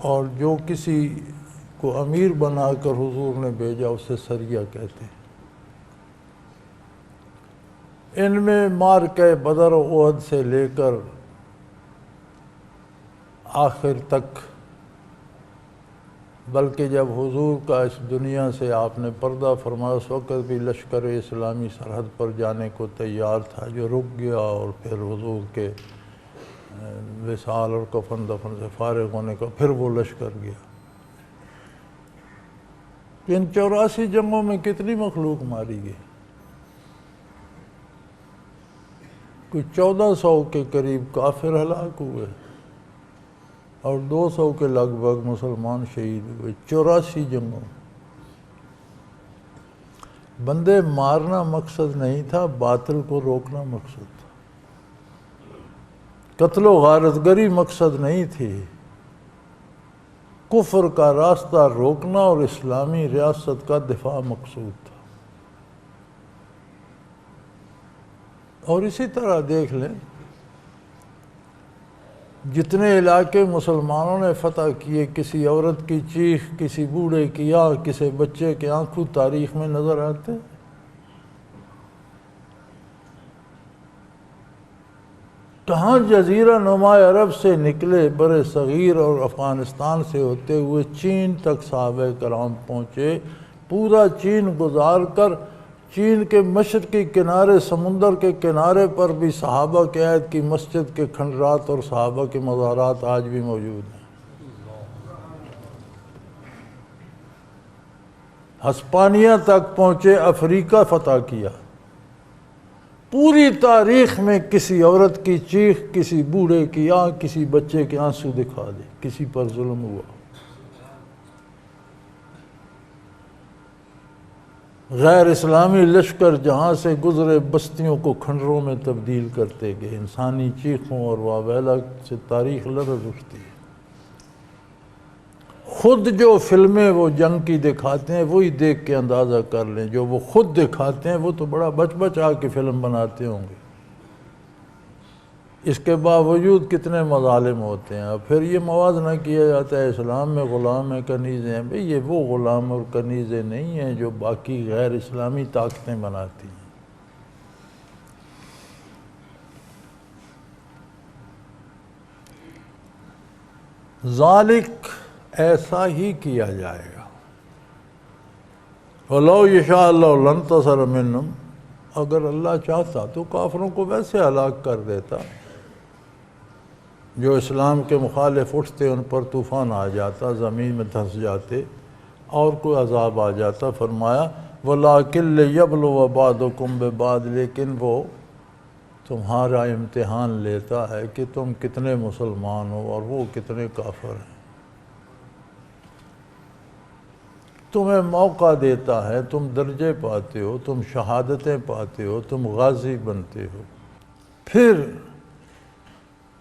Speaker 2: اور جو کسی کو امیر بنا کر حضور نے بھیجا اسے سریہ کہتے ہیں۔ ان میں معرکہ بدر و احد سے لے کر آخر تک، بلکہ جب حضور کا اس دنیا سے آپ نے پردہ فرمایا اس وقت بھی لشکر اسلامی سرحد پر جانے کو تیار تھا، جو رک گیا اور پھر حضور کے وصال اور کفن دفن سے فارغ ہونے کا پھر وہ لشکر گیا۔ ان 84 جنگوں میں کتنی مخلوق ماری گئی؟ کوئی 1400 کے قریب کافر ہلاک ہوئے اور 200 کے لگ بھگ مسلمان شہید ہوئے 84 جنگوں۔ بندے مارنا مقصد نہیں تھا، باطل کو روکنا مقصد تھا، قتل و غارت گری مقصد نہیں تھی، کفر کا راستہ روکنا اور اسلامی ریاست کا دفاع مقصود تھا۔ اور اسی طرح دیکھ لیں، جتنے علاقے مسلمانوں نے فتح کیے، کسی عورت کی چیخ، کسی بوڑھے کی آہ، کسی بچے کے آنکھوں تاریخ میں نظر آتے۔ کہاں جزیرہ نما عرب سے نکلے، بر صغیر اور افغانستان سے ہوتے ہوئے چین تک صحابہ کرام پہنچے، پورا چین گزار کر چین کے مشرقی کنارے سمندر کے کنارے پر بھی صحابہ کے عہد کی مسجد کے کھنڈرات اور صحابہ کے مزارات آج بھی موجود ہیں۔ ہسپانیہ تک پہنچے، افریقہ فتح کیا۔ پوری تاریخ میں کسی عورت کی چیخ، کسی بوڑھے کی آہ، کسی بچے کے آنسو دکھا دے، کسی پر ظلم ہوا۔ غیر اسلامی لشکر جہاں سے گزرے بستیوں کو کھنڈروں میں تبدیل کرتے گئے۔ انسانی چیخوں اور واویلا سے تاریخ لرز اٹھتی ہے۔ خود جو فلمیں وہ جنگ کی دکھاتے ہیں وہی دیکھ کے اندازہ کر لیں، جو وہ خود دکھاتے ہیں وہ تو بڑا بچ بچا کے فلم بناتے ہوں گے، اس کے باوجود کتنے مظالم ہوتے ہیں۔ اور پھر یہ موازنہ کیا جاتا ہے اسلام میں غلام ہیں، کنیزیں ہیں۔ بھئی یہ وہ غلام اور کنیزیں نہیں ہیں جو باقی غیر اسلامی طاقتیں بناتی ہیں۔ ذالک، ایسا ہی کیا جائے گا۔ وَلَوْ يَشَاءُ اللَّهُ لَانتَصَرَ مِنْهُمْ، اگر اللہ چاہتا تو کافروں کو ویسے ہلاک کر دیتا، جو اسلام کے مخالف اٹھتے ان پر طوفان آ جاتا، زمین میں دھنس جاتے اور کوئی عذاب آ جاتا۔ فرمایا وَلَٰكِن لِيَبْلُوَ بَعْضَكُم بِبَعْضٍ، لیکن وہ تمہارا امتحان لیتا ہے کہ تم کتنے مسلمان ہو اور وہ کتنے کافر ہیں. تمہیں موقع دیتا ہے، تم درجے پاتے ہو، تم شہادتیں پاتے ہو، تم غازی بنتے ہو. پھر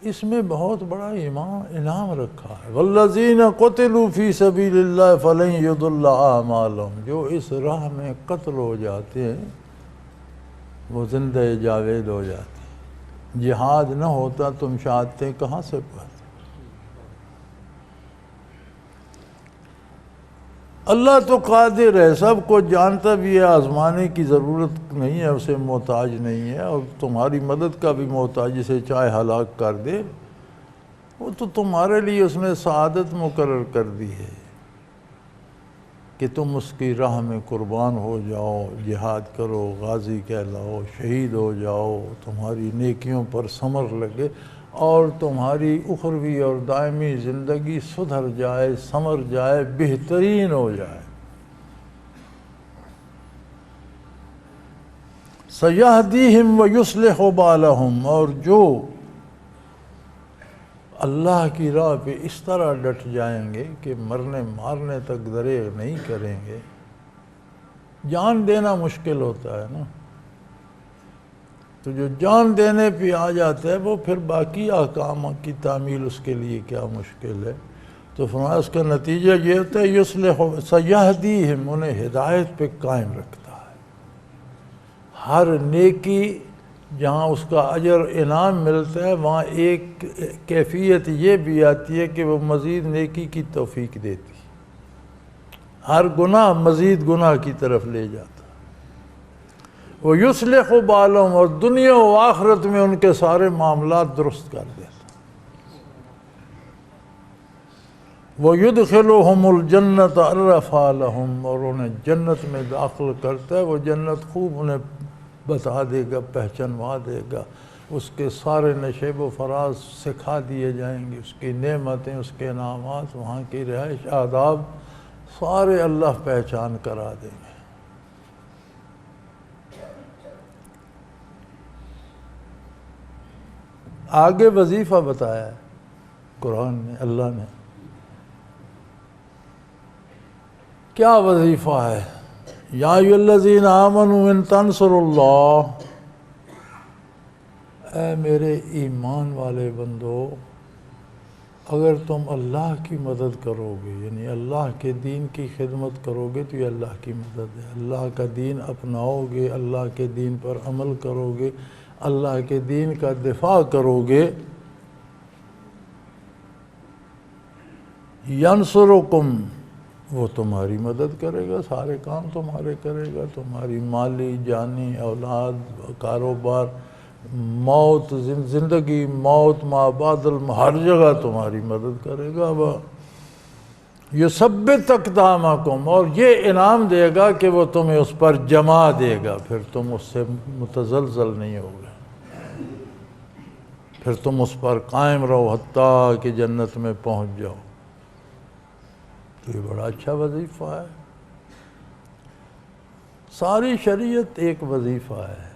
Speaker 2: اس میں بہت بڑا انعام رکھا ہے. والذین قتلوا فی سبیل اللہ فلن یضل اعمالہم. جو اس راہ میں قتل ہو جاتے ہیں وہ زندہ جاوید ہو جاتے ہیں. جہاد نہ ہوتا تم شہادتیں کہاں سے پاتے؟ اللہ تو قادر ہے، سب کو جانتا بھی ہے، آزمانے کی ضرورت نہیں ہے، اسے محتاج نہیں ہے، اور تمہاری مدد کا بھی محتاج، جسے چاہے ہلاک کر دے. وہ تو تمہارے لیے اس نے سعادت مقرر کر دی ہے کہ تم اس کی راہ میں قربان ہو جاؤ، جہاد کرو، غازی کہلاؤ، شہید ہو جاؤ، تمہاری نیکیوں پر ثمر لگے اور تمہاری اخروی اور دائمی زندگی سدھر جائے، ثمر جائے، بہترین ہو جائے. سَيَهْدِيهِمْ وَيُصْلِحُ بَالَهُمْ. اور جو اللہ کی راہ پہ اس طرح ڈٹ جائیں گے کہ مرنے مارنے تک دریغ نہیں کریں گے. جان دینا مشکل ہوتا ہے نا، تو جو جان دینے پہ آ جاتا ہے وہ پھر باقی احکام کی تعمیل اس کے لیے کیا مشکل ہے. تو فرمایا اس کا نتیجہ یہ ہوتا ہے یصلح سیہدیہم، انہیں ہدایت پہ قائم رکھتا ہے. ہر نیکی جہاں اس کا اجر انعام ملتا ہے وہاں ایک کیفیت یہ بھی آتی ہے کہ وہ مزید نیکی کی توفیق دیتی. ہر گناہ مزید گناہ کی طرف لے جاتا. وہ یصلح بالہم، اور دنیا و آخرت میں ان کے سارے معاملات درست کر دیتا. وہ یدخلہم الجنت عرفہا لہم، اور انہیں جنت میں داخل کرتا ہے. وہ جنت خوب انہیں بتا دے گا، پہچنوا دے گا، اس کے سارے نشیب و فراز سکھا دیے جائیں گے، اس کی نعمتیں، اس کے انعامات، وہاں کی رہائش، آداب سارے اللہ پہچان کرا دیں گے. آگے وظیفہ بتایا ہے قرآن نے، اللہ نے. کیا وظیفہ ہے؟ یا ایھا الذین آمنوا ان تنصروا اللہ. اے میرے ایمان والے بندو، اگر تم اللہ کی مدد کرو گے، یعنی اللہ کے دین کی خدمت کرو گے تو یہ اللہ کی مدد ہے. اللہ کا دین اپناؤ گے، اللہ کے دین پر عمل کرو گے، اللہ کے دین کا دفاع کرو گے. ینصرکم، وہ تمہاری مدد کرے گا، سارے کام تمہارے کرے گا، تمہاری مالی، جانی، اولاد، کاروبار، موت، زندگی، موت، ما بعد ہر جگہ تمہاری مدد کرے گا. یثبت اقدامکم، اور یہ انعام دے گا کہ وہ تمہیں اس پر جما دے گا، پھر تم اس سے متزلزل نہیں ہوگے، پھر تم اس پر قائم رہو حتیٰ کہ جنت میں پہنچ جاؤ. تو یہ بڑا اچھا وظیفہ ہے. ساری شریعت ایک وظیفہ ہے.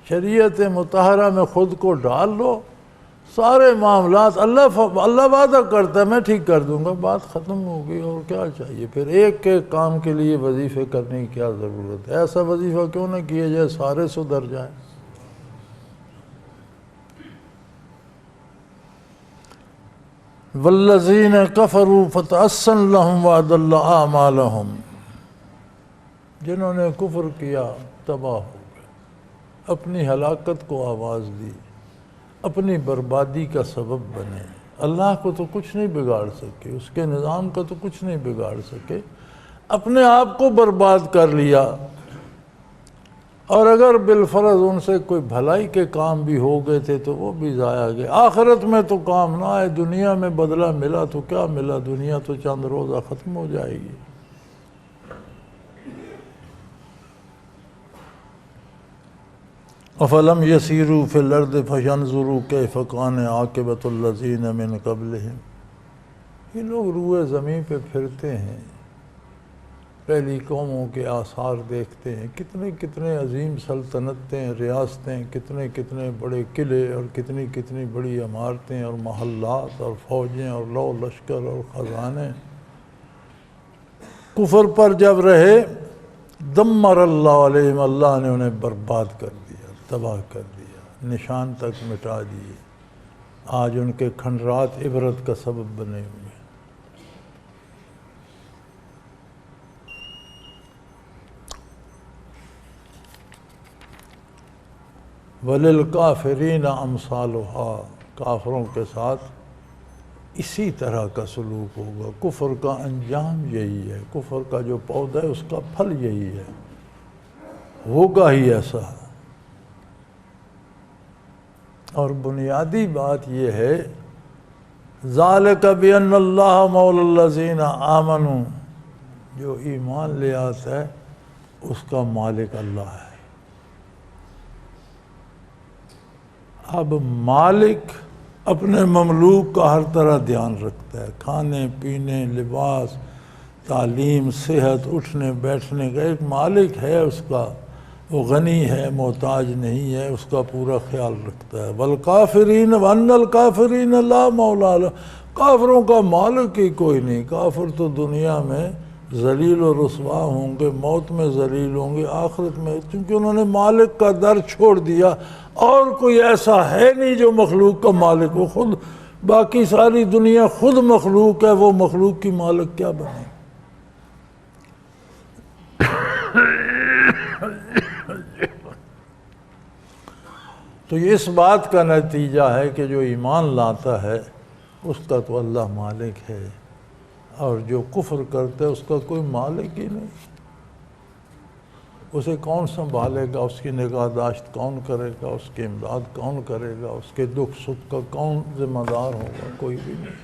Speaker 2: شریعت مطہرہ میں خود کو ڈال لو، سارے معاملات اللہ وعدہ کرتا ہے میں ٹھیک کر دوں گا، بات ختم ہو گئی. اور کیا چاہیے پھر؟ ایک ایک کام کے لیے وظیفے کرنے کی کیا ضرورت ہے؟ ایسا وظیفہ کیوں نہ کیا جائے سارے سدھر جائیں. والذین کفروا فتعسن لہم وأضل اعمالہم. جنہوں نے کفر کیا تباہ ہو گئے، اپنی ہلاکت کو آواز دی، اپنی بربادی کا سبب بنے. اللہ کو تو کچھ نہیں بگاڑ سکے، اس کے نظام کا تو کچھ نہیں بگاڑ سکے، اپنے آپ کو برباد کر لیا. اور اگر بالفرض ان سے کوئی بھلائی کے کام بھی ہو گئے تھے تو وہ بھی ضائع گئے. آخرت میں تو کام نہ آئے، دنیا میں بدلہ ملا تو کیا ملا، دنیا تو چند روزہ ختم ہو جائے گی. افلم یسیروا فی الارض فینظروا کیف کان عاقبۃ الذین من قبلہم. یہ لوگ روئے زمین پہ پھرتے ہیں پہلی قوموں کے آثار دیکھتے ہیں، کتنے کتنے عظیم سلطنتیں، ریاستیں، کتنے کتنے بڑے قلعے اور کتنی کتنی بڑی عمارتیں اور محلات اور فوجیں اور لو لشکر اور خزانے. کفر پر جب رہے دمر اللہ علیہم، اللہ نے انہیں برباد کر دیا، تباہ کر دیا، نشان تک مٹا دیے. آج ان کے کھنڈرات عبرت کا سبب بنے ہوئے. وَلِلْكَافِرِينَ أَمْثَالُهَا، کافروں کے ساتھ اسی طرح کا سلوک ہوگا. کفر کا انجام یہی ہے، کفر کا جو پودا ہے اس کا پھل یہی ہے، ہوگا ہی ایسا. اور بنیادی بات یہ ہے ذَلِكَ بِأَنَّ اللَّهَ مَوْلَى الَّذِينَ آمَنُوا، جو ایمان لے آتا ہے اس کا مالک اللہ ہے. اب مالک اپنے مملوک کا ہر طرح دھیان رکھتا ہے، کھانے پینے، لباس، تعلیم، صحت، اٹھنے بیٹھنے کا ایک مالک ہے اس کا. وہ غنی ہے، محتاج نہیں ہے، اس کا پورا خیال رکھتا ہے. والکافرین وان الکافرین لا مولا لهم، کافروں کا مالک ہی کوئی نہیں. کافر تو دنیا میں ذلیل و رسوا ہوں گے، موت میں ذلیل ہوں گے، آخرت میں، کیونکہ انہوں نے مالک کا در چھوڑ دیا. اور کوئی ایسا ہے نہیں جو مخلوق کا مالک ہو. خود باقی ساری دنیا خود مخلوق ہے، وہ مخلوق کی مالک کیا بنے؟ تو یہ اس بات کا نتیجہ ہے کہ جو ایمان لاتا ہے اس کا تو اللہ مالک ہے، اور جو کفر کرتا ہے اس کا کوئی مالک ہی نہیں. اسے کون سنبھالے گا؟ اس کی نگہداشت کون کرے گا؟ اس کی امداد کون کرے گا؟ اس کے دکھ سکھ کا کون ذمہ دار ہوگا؟ کوئی بھی نہیں.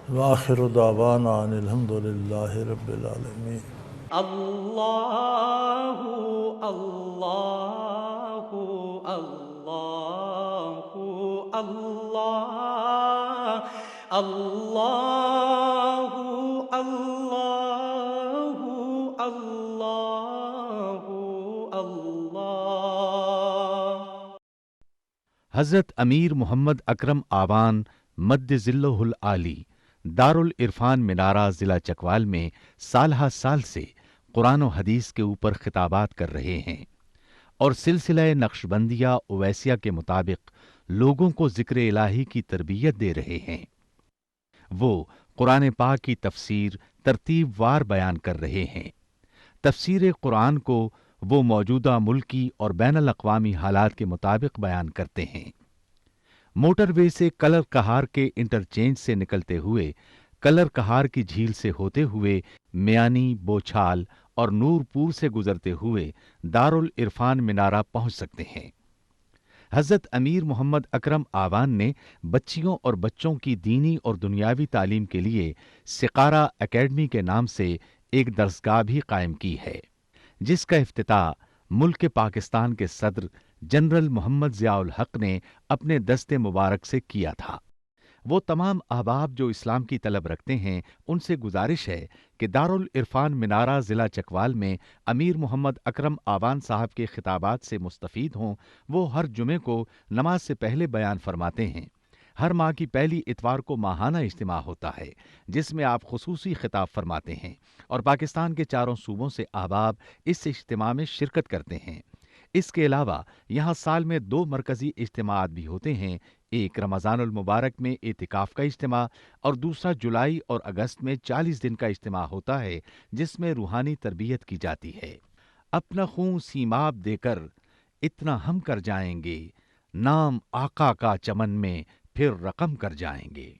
Speaker 2: وآخر دعوانا ان الحمد للہ رب العالمین.
Speaker 1: اللہ اللہ اللہ اللہ اللہ اللہ اللہ اللہ.
Speaker 3: حضرت امیر محمد اکرم آوان مد ظلہ العالی دارالعرفان منارہ ضلع چکوال میں سالہ سال سے قرآن و حدیث کے اوپر خطابات کر رہے ہیں اور سلسلہ نقشبندیہ اویسیہ کے مطابق لوگوں کو ذکر الہی کی تربیت دے رہے ہیں. وہ قرآن پاک کی تفسیر ترتیب وار بیان کر رہے ہیں. تفسیر قرآن کو وہ موجودہ ملکی اور بین الاقوامی حالات کے مطابق بیان کرتے ہیں. موٹر وے سے کلر کہار کے انٹرچینج سے نکلتے ہوئے کلر کہار کی جھیل سے ہوتے ہوئے میانی، بوچھال اور نور پور سے گزرتے ہوئے دارالعرفان منارہ پہنچ سکتے ہیں. حضرت امیر محمد اکرم آوان نے بچیوں اور بچوں کی دینی اور دنیاوی تعلیم کے لیے سقارہ اکیڈمی کے نام سے ایک درسگاہ بھی قائم کی ہے، جس کا افتتاح ملک پاکستان کے صدر جنرل محمد ضیاء الحق نے اپنے دست مبارک سے کیا تھا. وہ تمام احباب جو اسلام کی طلب رکھتے ہیں ان سے گزارش ہے کہ دارالعرفان منارہ ضلع چکوال میں امیر محمد اکرم آوان صاحب کے خطابات سے مستفید ہوں. وہ ہر جمعے کو نماز سے پہلے بیان فرماتے ہیں. ہر ماہ کی پہلی اتوار کو ماہانہ اجتماع ہوتا ہے جس میں آپ خصوصی خطاب فرماتے ہیں اور پاکستان کے چاروں صوبوں سے احباب اس اجتماع میں شرکت کرتے ہیں. اس کے علاوہ یہاں سال میں 2 مرکزی اجتماعات بھی ہوتے ہیں، ایک رمضان المبارک میں اعتکاف کا اجتماع اور دوسرا جولائی اور اگست میں 40 دن کا اجتماع ہوتا ہے جس میں روحانی تربیت کی جاتی ہے. اپنا خون سیماب دے کر اتنا ہم کر جائیں گے، نام آقا کا چمن میں پھر رقم کر جائیں گے.